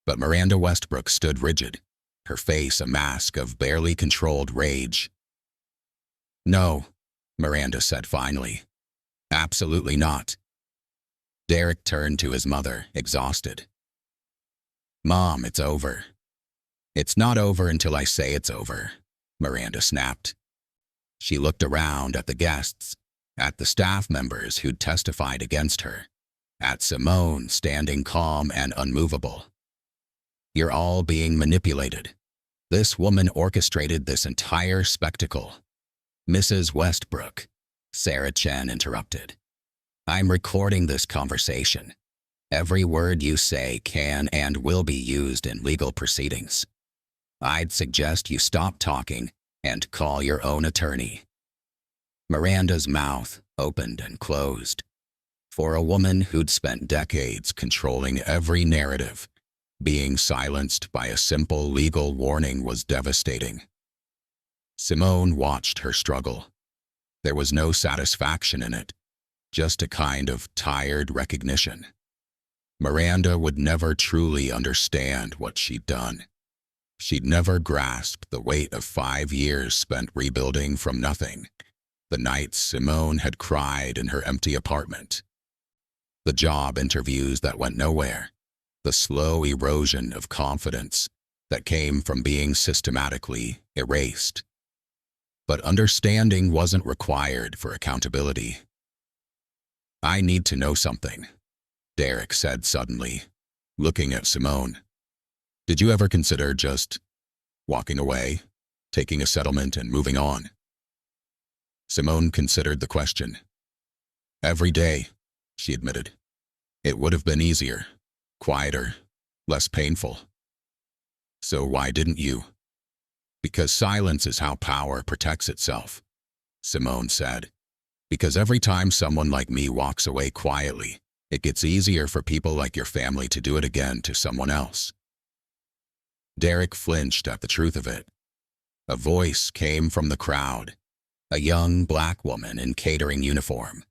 [SPEAKER 1] But Miranda Westbrook stood rigid, her face a mask of barely controlled rage. "No," Miranda said finally. "Absolutely not." Derek turned to his mother, exhausted. "Mom, it's over." "It's not over until I say it's over," Miranda snapped. She looked around at the guests, at the staff members who'd testified against her, at Simone standing calm and unmovable. "You're all being manipulated. This woman orchestrated this entire spectacle." "Mrs. Westbrook," Sarah Chen interrupted. "I'm recording this conversation. Every word you say can and will be used in legal proceedings. I'd suggest you stop talking and call your own attorney." Miranda's mouth opened and closed. For a woman who'd spent decades controlling every narrative, being silenced by a simple legal warning was devastating. Simone watched her struggle. There was no satisfaction in it, just a kind of tired recognition. Miranda would never truly understand what she'd done. She'd never grasped the weight of 5 years spent rebuilding from nothing, the nights Simone had cried in her empty apartment, the job interviews that went nowhere, the slow erosion of confidence that came from being systematically erased. But understanding wasn't required for accountability. "I need to know something," Derek said suddenly, looking at Simone. "Did you ever consider just walking away, taking a settlement and moving on?" Simone considered the question. "Every day," she admitted. "It would have been easier, quieter, less painful." "So why didn't you?" "Because silence is how power protects itself," Simone said. "Because every time someone like me walks away quietly, it gets easier for people like your family to do it again to someone else." Derek flinched at the truth of it. A voice came from the crowd, a young black woman in catering uniform,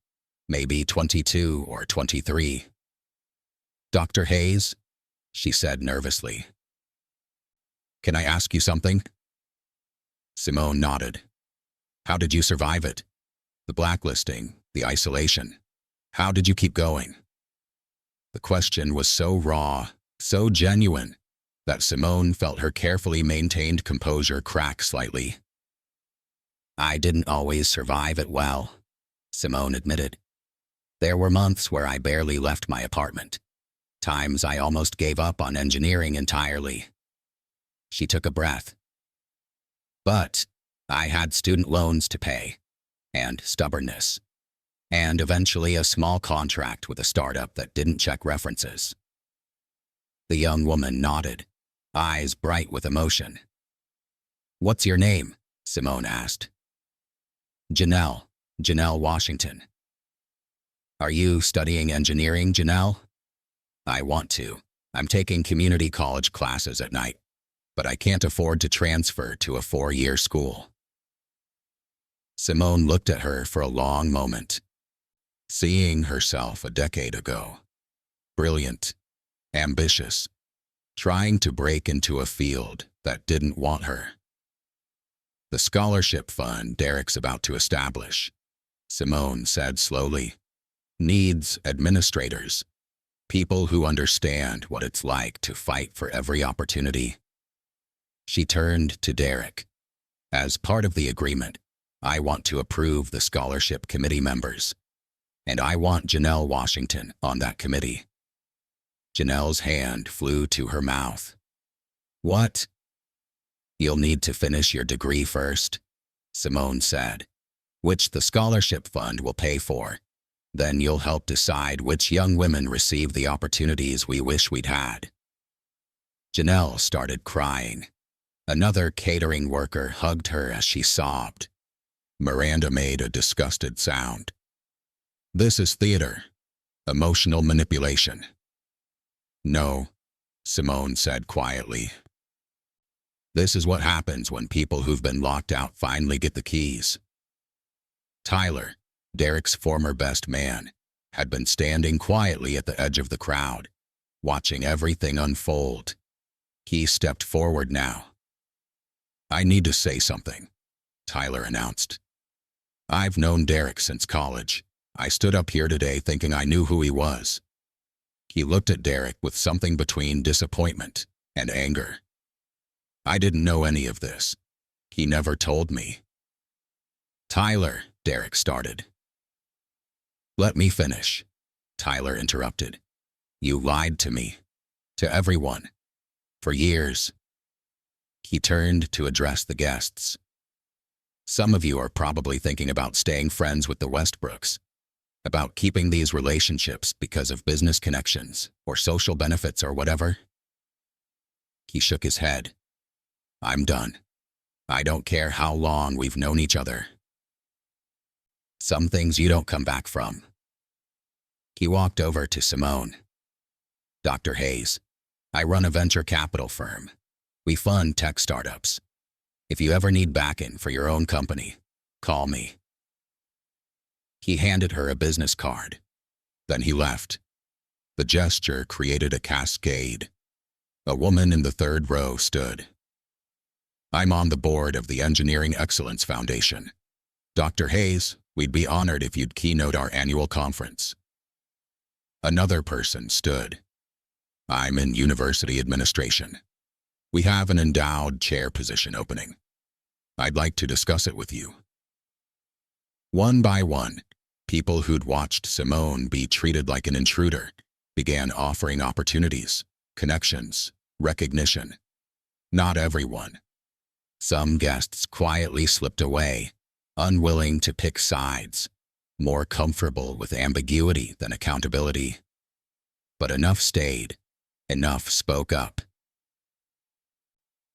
[SPEAKER 1] maybe 22 or 23. "Dr. Hayes," she said nervously. "Can I ask you something?" Simone nodded. "How did you survive it? The blacklisting, the isolation. How did you keep going?" The question was so raw, so genuine, that Simone felt her carefully maintained composure crack slightly. "I didn't always survive it well," Simone admitted. "There were months where I barely left my apartment. Times I almost gave up on engineering entirely." She took a breath. "But I had student loans to pay, and stubbornness, and eventually a small contract with a startup that didn't check references." The young woman nodded, eyes bright with emotion. "What's your name?" Simone asked. Janelle Washington." "Are you studying engineering, Janelle?" "I want to. I'm taking community college classes at night, but I can't afford to transfer to a 4-year school." Simone looked at her for a long moment, seeing herself a decade ago. Brilliant, ambitious, trying to break into a field that didn't want her. "The scholarship fund Derek's about to establish," Simone said slowly, "needs administrators, people who understand what it's like to fight for every opportunity." She turned to Derek. "As part of the agreement, I want to approve the scholarship committee members, and I want Janelle Washington on that committee." Janelle's hand flew to her mouth. "What?" "You'll need to finish your degree first," Simone said, "which the scholarship fund will pay for. Then you'll help decide which young women receive the opportunities we wish we'd had." Janelle started crying. Another catering worker hugged her as she sobbed. Miranda made a disgusted sound. "This is theater. Emotional manipulation." "No," Simone said quietly. "This is what happens when people who've been locked out finally get the keys." Tyler, Derek's former best man, had been standing quietly at the edge of the crowd, watching everything unfold. He stepped forward now. "I need to say something," Tyler announced. "I've known Derek since college. I stood up here today thinking I knew who he was." He looked at Derek with something between disappointment and anger. "I didn't know any of this. He never told me." "Tyler," Derek started. "Let me finish," Tyler interrupted. "You lied to me, to everyone, for years." He turned to address the guests. "Some of you are probably thinking about staying friends with the Westbrooks. About keeping these relationships because of business connections or social benefits or whatever? He shook his head. I'm done. I don't care how long we've known each other. Some things you don't come back from. He walked over to Simone. Dr. Hayes, I run a venture capital firm. We fund tech startups. If you ever need backing for your own company, call me. He handed her a business card. Then he left. The gesture created a cascade. A woman in the third row stood. I'm on the board of the Engineering Excellence Foundation. Dr. Hayes, we'd be honored if you'd keynote our annual conference. Another person stood. I'm in university administration. We have an endowed chair position opening. I'd like to discuss it with you. One by one, people who'd watched Simone be treated like an intruder began offering opportunities, connections, recognition. Not everyone. Some guests quietly slipped away, unwilling to pick sides, more comfortable with ambiguity than accountability. But enough stayed, enough spoke up.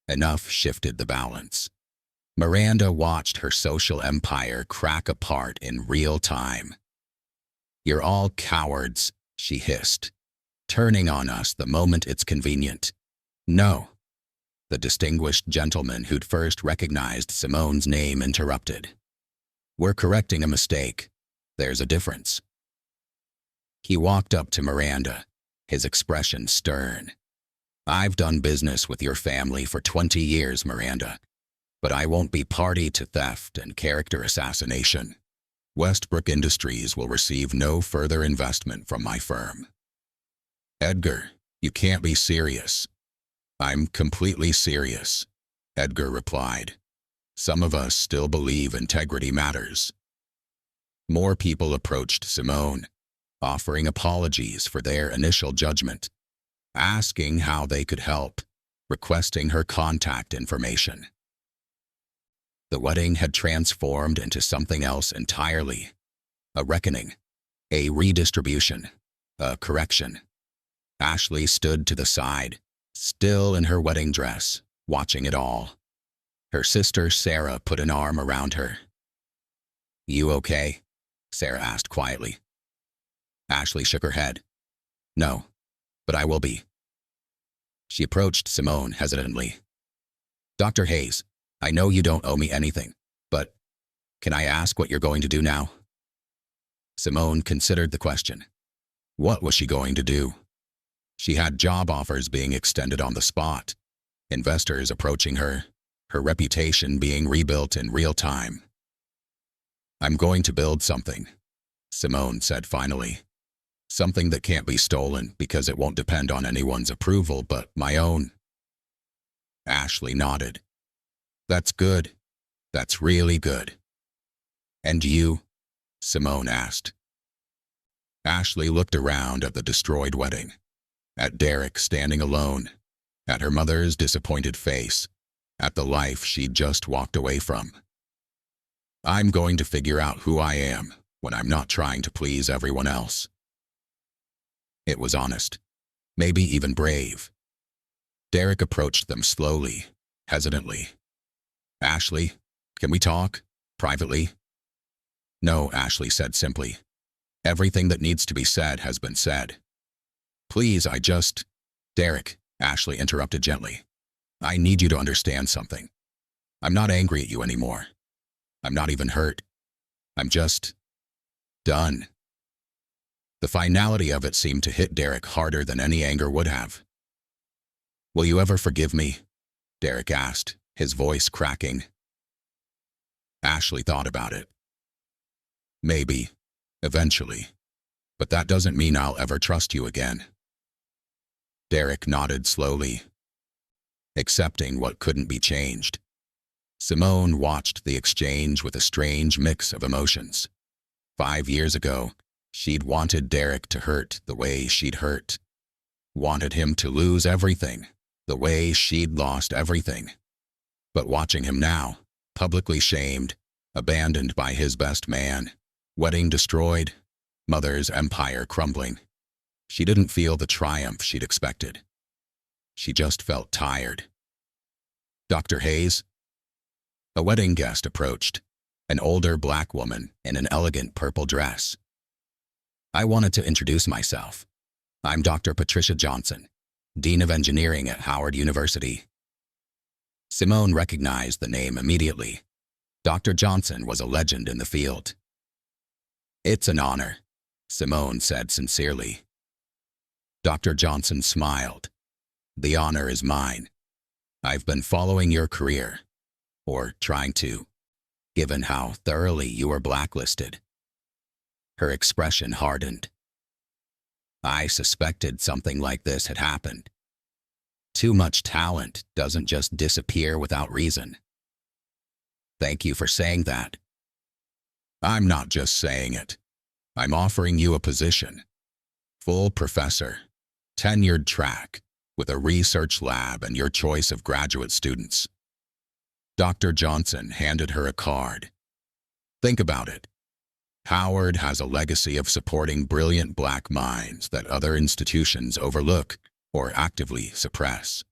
[SPEAKER 1] Enough shifted the balance. Miranda watched her social empire crack apart in real time. You're all cowards, she hissed, turning on us the moment it's convenient. No. The distinguished gentleman who'd first recognized Simone's name interrupted. We're correcting a mistake. There's a difference. He walked up to Miranda, his expression stern. I've done business with your family for 20 years, Miranda, but I won't be party to theft and character assassination. Westbrook Industries will receive no further investment from my firm. Edgar, you can't be serious. I'm completely serious, Edgar replied. Some of us still believe integrity matters. More people approached Simone, offering apologies for their initial judgment, asking how they could help, requesting her contact information. The wedding had transformed into something else entirely. A reckoning, a redistribution, a correction. Ashley stood to the side, still in her wedding dress, watching it all. Her sister Sarah put an arm around her. You okay? Sarah asked quietly. Ashley shook her head. No, but I will be. She approached Simone hesitantly. Dr. Hayes, I know you don't owe me anything, but can I ask what you're going to do now? Simone considered the question. What was she going to do? She had job offers being extended on the spot, investors approaching her, her reputation being rebuilt in real time. I'm going to build something, Simone said finally. Something that can't be stolen because it won't depend on anyone's approval but my own. Ashley nodded. That's good. That's really good. And you? Simone asked. Ashley looked around at the destroyed wedding, at Derek standing alone, at her mother's disappointed face, at the life she'd just walked away from. I'm going to figure out who I am when I'm not trying to please everyone else. It was honest, maybe even brave. Derek approached them slowly, hesitantly. Ashley, can we talk? Privately? No, Ashley said simply. Everything that needs to be said has been said. Please, Derek, Ashley interrupted gently. I need you to understand something. I'm not angry at you anymore. I'm not even hurt. I'm just done. The finality of it seemed to hit Derek harder than any anger would have. Will you ever forgive me? Derek asked, his voice cracking. Ashley thought about it. Maybe, eventually, but that doesn't mean I'll ever trust you again. Derek nodded slowly, accepting what couldn't be changed. Simone watched the exchange with a strange mix of emotions. 5 years ago, she'd wanted Derek to hurt the way she'd hurt. Wanted him to lose everything, the way she'd lost everything. But watching him now, publicly shamed, abandoned by his best man, wedding destroyed, Mother's empire crumbling. She didn't feel the triumph she'd expected. She just felt tired. Dr. Hayes? A wedding guest approached, an older black woman in an elegant purple dress. I wanted to introduce myself. I'm Dr. Patricia Johnson, Dean of Engineering at Howard University. Simone recognized the name immediately. Dr. Johnson was a legend in the field. It's an honor, Simone said sincerely. Dr. Johnson smiled. The honor is mine. I've been following your career, or trying to, given how thoroughly you were blacklisted. Her expression hardened. I suspected something like this had happened. Too much talent doesn't just disappear without reason. Thank you for saying that. I'm not just saying it. I'm offering you a position. Full professor, tenured track, with a research lab and your choice of graduate students. Dr. Johnson handed her a card. Think about it. Howard has a legacy of supporting brilliant black minds that other institutions overlook or actively suppress.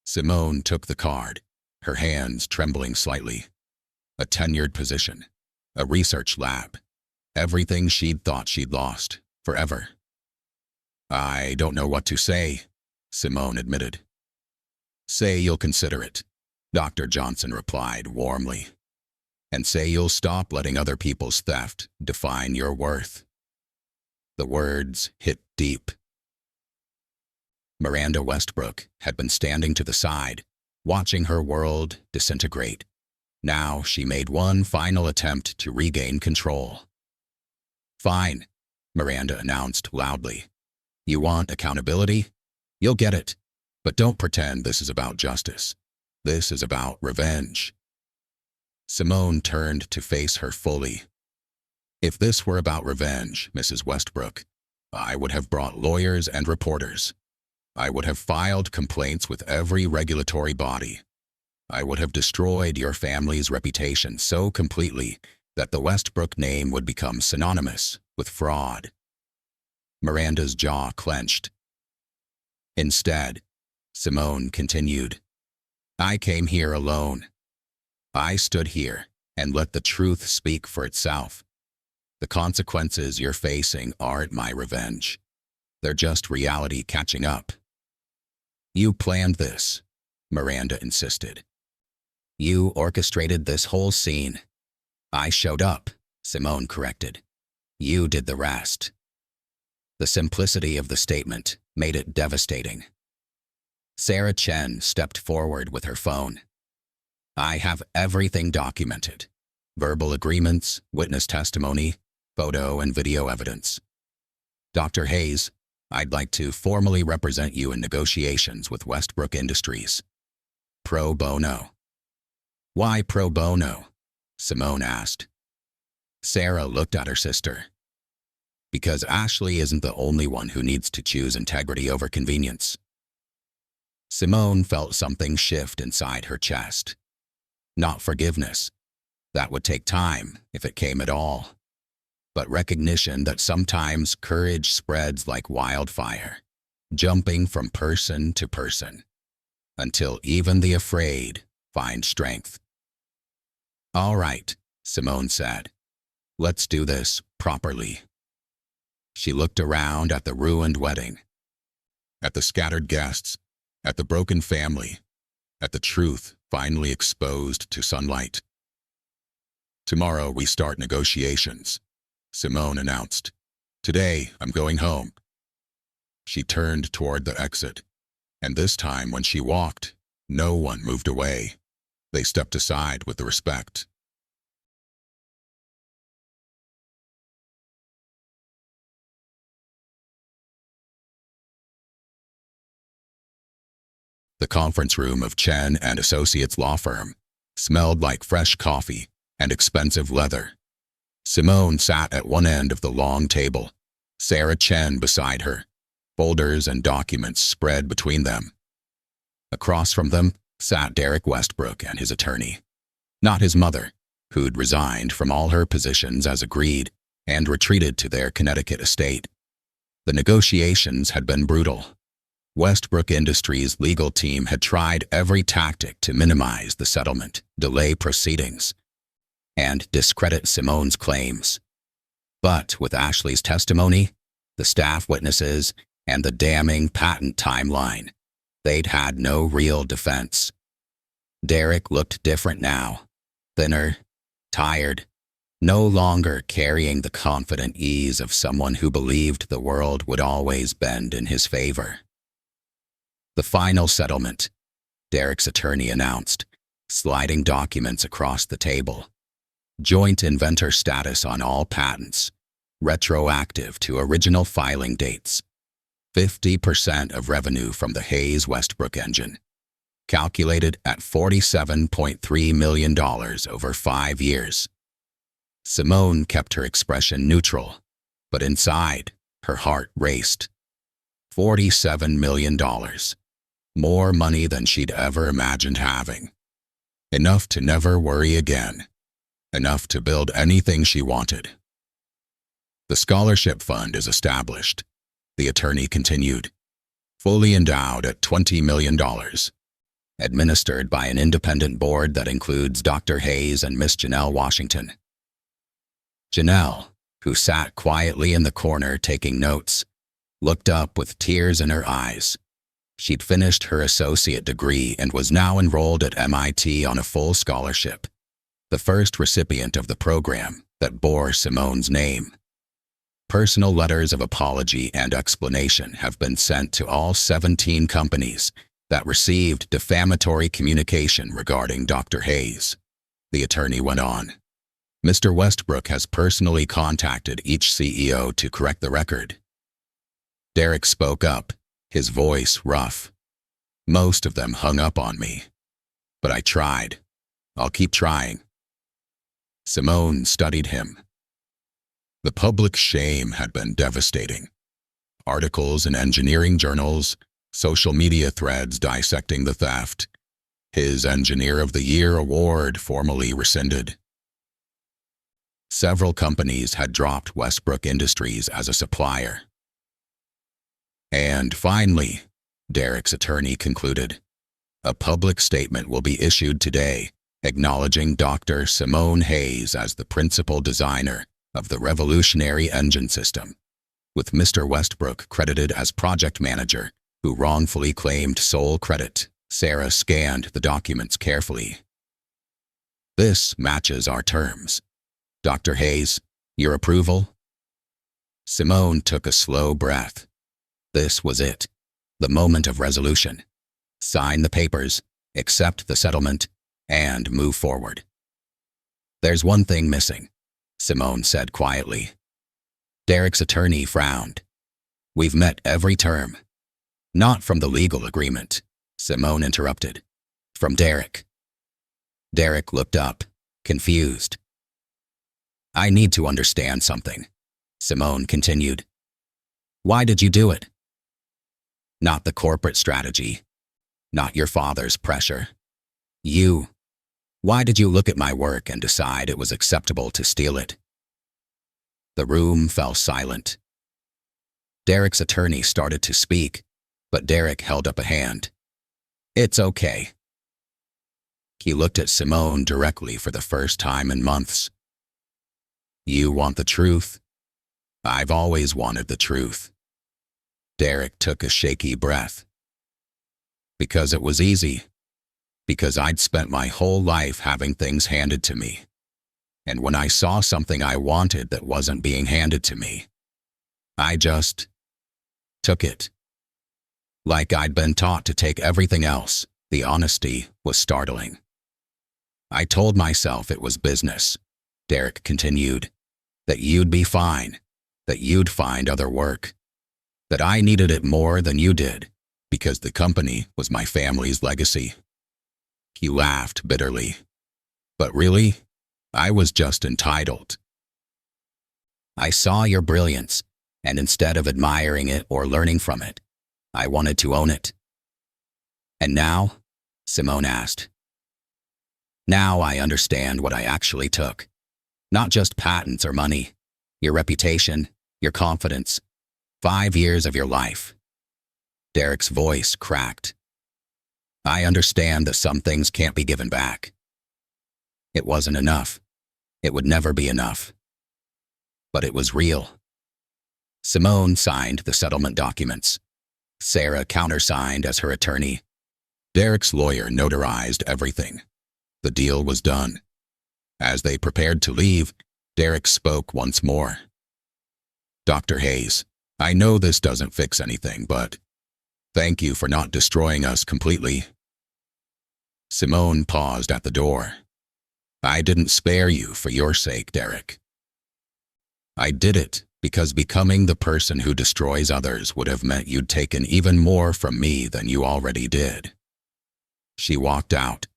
[SPEAKER 1] Simone took the card, her hands trembling slightly. A tenured position, a research lab, everything she'd thought she'd lost, forever. I don't know what to say, Simone admitted. Say you'll consider it, Dr. Johnson replied warmly. And say you'll stop letting other people's theft define your worth. The words hit deep. Miranda Westbrook had been standing to the side, watching her world disintegrate. Now she made one final attempt to regain control. Fine, Miranda announced loudly. You want accountability? You'll get it. But don't pretend this is about justice. This is about revenge. Simone turned to face her fully. If this were about revenge, Mrs. Westbrook, I would have brought lawyers and reporters. I would have filed complaints with every regulatory body. I would have destroyed your family's reputation so completely that the Westbrook name would become synonymous with fraud. Miranda's jaw clenched. Instead, Simone continued, I came here alone. I stood here and let the truth speak for itself. The consequences you're facing aren't my revenge. They're just reality catching up. You planned this, Miranda insisted. You orchestrated this whole scene. I showed up, Simone corrected. You did the rest. The simplicity of the statement made it devastating. Sarah Chen stepped forward with her phone. I have everything documented. Verbal agreements, witness testimony, photo and video evidence. Dr. Hayes, I'd like to formally represent you in negotiations with Westbrook Industries. Pro bono. Why pro bono? Simone asked. Sarah looked at her sister. Because Ashley isn't the only one who needs to choose integrity over convenience. Simone felt something shift inside her chest. Not forgiveness. That would take time, if it came at all. But recognition that sometimes courage spreads like wildfire, jumping from person to person, until even the afraid find strength. All right, Simone said. Let's do this properly. She looked around at the ruined wedding, at the scattered guests, at the broken family, at the truth finally exposed to sunlight. Tomorrow we start negotiations, Simone announced. Today I'm going home. She turned toward the exit, and this time when she walked, no one moved away. They stepped aside with respect. The conference room of Chen and Associates law firm smelled like fresh coffee and expensive leather. Simone sat at one end of the long table, Sarah Chen beside her, folders and documents spread between them. Across from them sat Derek Westbrook and his attorney, not his mother, who'd resigned from all her positions as agreed and retreated to their Connecticut estate. The negotiations had been brutal. Westbrook Industries' legal team had tried every tactic to minimize the settlement, delay proceedings, and discredit Simone's claims. But with Ashley's testimony, the staff witnesses, and the damning patent timeline, they'd had no real defense. Derek looked different now, thinner, tired, no longer carrying the confident ease of someone who believed the world would always bend in his favor. The final settlement, Derek's attorney announced, sliding documents across the table. Joint inventor status on all patents, retroactive to original filing dates. 50% of revenue from the Hayes Westbrook engine, calculated at $47.3 million over 5 years. Simone kept her expression neutral, but inside, her heart raced. $47 million. More money than she'd ever imagined having. Enough to never worry again. Enough to build anything she wanted. The scholarship fund is established, the attorney continued, fully endowed at $20 million, administered by an independent board that includes Dr. Hayes and Miss Janelle Washington. Janelle, who sat quietly in the corner taking notes, looked up with tears in her eyes. She'd finished her associate degree and was now enrolled at MIT on a full scholarship, the first recipient of the program that bore Simone's name. Personal letters of apology and explanation have been sent to all 17 companies that received defamatory communication regarding Dr. Hayes. The attorney went on. Mr. Westbrook has personally contacted each CEO to correct the record. Derek spoke up, his voice rough. Most of them hung up on me. But I tried. I'll keep trying. Simone studied him. The public shame had been devastating. Articles in engineering journals, social media threads dissecting the theft, his Engineer of the Year award formally rescinded. Several companies had dropped Westbrook Industries as a supplier. And finally, Derek's attorney concluded, a public statement will be issued today acknowledging Dr. Simone Hayes as the principal designer of the revolutionary engine system, with Mr. Westbrook credited as project manager, who wrongfully claimed sole credit. Sarah scanned the documents carefully. This matches our terms. Dr. Hayes, your approval? Simone took a slow breath. This was it, the moment of resolution. Sign the papers, accept the settlement, and move forward. There's one thing missing, Simone said quietly. Derek's attorney frowned. We've met every term. Not from the legal agreement, Simone interrupted. From Derek. Derek looked up, confused. I need to understand something, Simone continued. Why did you do it? Not the corporate strategy. Not your father's pressure. You. Why did you look at my work and decide it was acceptable to steal it? The room fell silent. Derek's attorney started to speak, but Derek held up a hand. It's okay. He looked at Simone directly for the first time in months. You want the truth? I've always wanted the truth. Derek took a shaky breath. Because it was easy. Because I'd spent my whole life having things handed to me. And when I saw something I wanted that wasn't being handed to me, I just took it. Like I'd been taught to take everything else. The honesty was startling. I told myself it was business, Derek continued, that you'd be fine, that you'd find other work, that I needed it more than you did, because the company was my family's legacy. He laughed bitterly. But really, I was just entitled. I saw your brilliance, and instead of admiring it or learning from it, I wanted to own it. And now? Simone asked. Now I understand what I actually took. Not just patents or money, Your reputation, your confidence, 5 years of your life. Derek's voice cracked. I understand that some things can't be given back. It wasn't enough. It would never be enough. But it was real. Simone signed the settlement documents. Sarah countersigned as her attorney. Derek's lawyer notarized everything. The deal was done. As they prepared to leave, Derek spoke once more. Dr. Hayes, I know this doesn't fix anything, but thank you for not destroying us completely. Simone paused at the door. I didn't spare you for your sake, Derek. I did it because becoming the person who destroys others would have meant you'd taken even more from me than you already did. She walked out.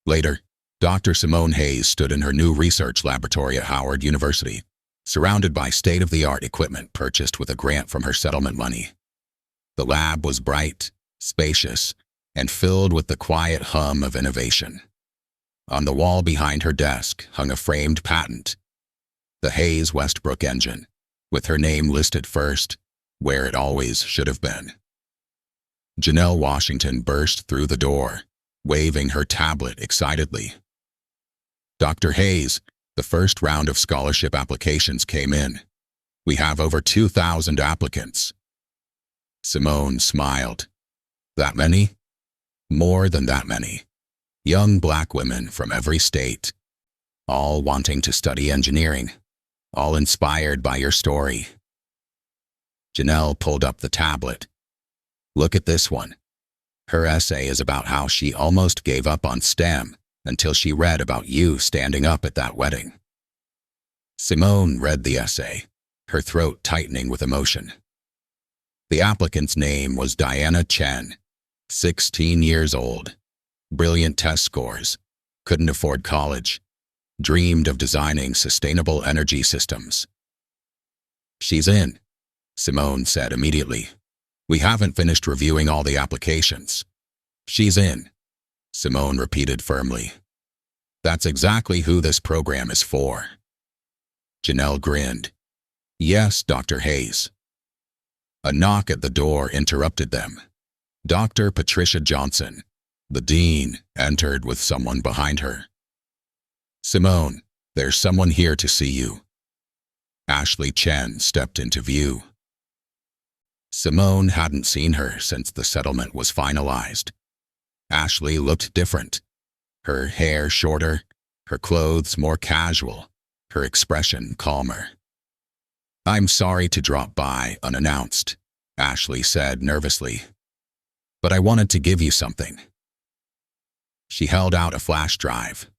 [SPEAKER 1] Later, Dr. Simone Hayes stood in her new research laboratory at Howard University, surrounded by state-of-the-art equipment purchased with a grant from her settlement money. The lab was bright, spacious, and filled with the quiet hum of innovation. On the wall behind her desk hung a framed patent, the Hayes Westbrook engine, with her name listed first, where it always should have been. Janelle Washington burst through the door, waving her tablet excitedly. Dr. Hayes, the first round of scholarship applications came in. We have over 2,000 applicants. Simone smiled. That many? More than that many. Young black women from every state, all wanting to study engineering, all inspired by your story. Janelle pulled up the tablet. Look at this one. Her essay is about how she almost gave up on STEM until she read about you standing up at that wedding. Simone read the essay, her throat tightening with emotion. The applicant's name was Diana Chen, 16 years old, brilliant test scores, couldn't afford college, dreamed of designing sustainable energy systems. She's in, Simone said immediately. We haven't finished reviewing all the applications. She's in, Simone repeated firmly. That's exactly who this program is for. Janelle grinned. Yes, Dr. Hayes. A knock at the door interrupted them. Dr. Patricia Johnson, the dean, entered with someone behind her. Simone, there's someone here to see you. Ashley Chen stepped into view. Simone hadn't seen her since the settlement was finalized. Ashley looked different. Her hair shorter, her clothes more casual, her expression calmer. I'm sorry to drop by unannounced, Ashley said nervously. But I wanted to give you something. She held out a flash drive.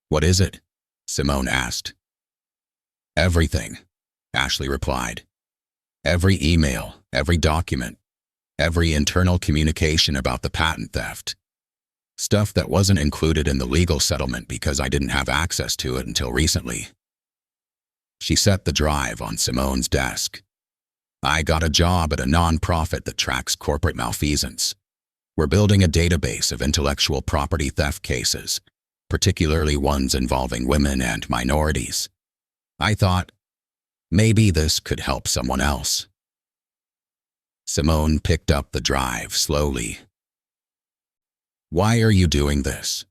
[SPEAKER 1] What is it? Simone asked. Everything, Ashley replied. Every email, every document, every internal communication about the patent theft. Stuff that wasn't included in the legal settlement because I didn't have access to it until recently. She set the drive on Simone's desk. I got a job at a nonprofit that tracks corporate malfeasance. We're building a database of intellectual property theft cases, particularly ones involving women and minorities. I thought, maybe this could help someone else. Simone picked up the drive slowly. Why are you doing this?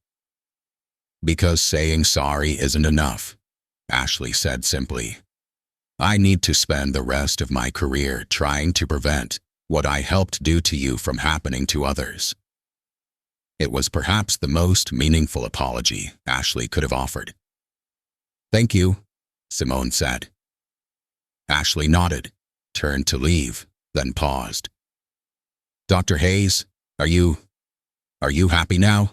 [SPEAKER 1] Because saying sorry isn't enough, Ashley said simply. I need to spend the rest of my career trying to prevent what I helped do to you from happening to others. It was perhaps the most meaningful apology Ashley could have offered. Thank you, Simone said. Ashley nodded, turned to leave, then paused. Dr. Hayes, are you happy now?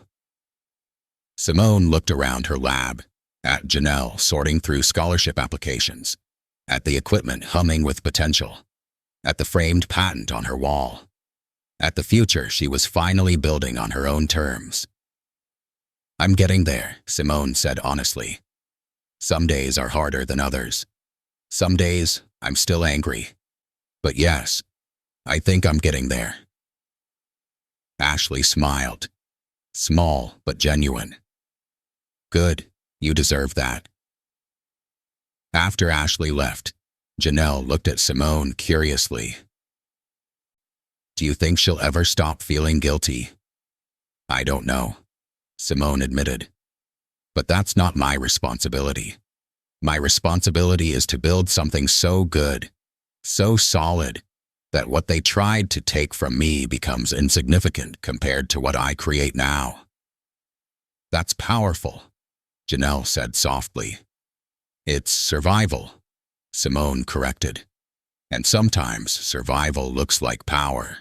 [SPEAKER 1] Simone looked around her lab, at Janelle sorting through scholarship applications, at the equipment humming with potential, at the framed patent on her wall, at the future she was finally building on her own terms. I'm getting there, Simone said honestly. Some days are harder than others. Some days I'm still angry. But yes, I think I'm getting there. Ashley smiled, small but genuine. Good, You deserve that. After Ashley left, Janelle looked at Simone curiously. Do you think she'll ever stop feeling guilty? I don't know, Simone admitted. But that's not my responsibility. My responsibility is to build something so good, so solid, that what they tried to take from me becomes insignificant compared to what I create now. That's powerful, Janelle said softly. It's survival, Simone corrected. And sometimes survival looks like power.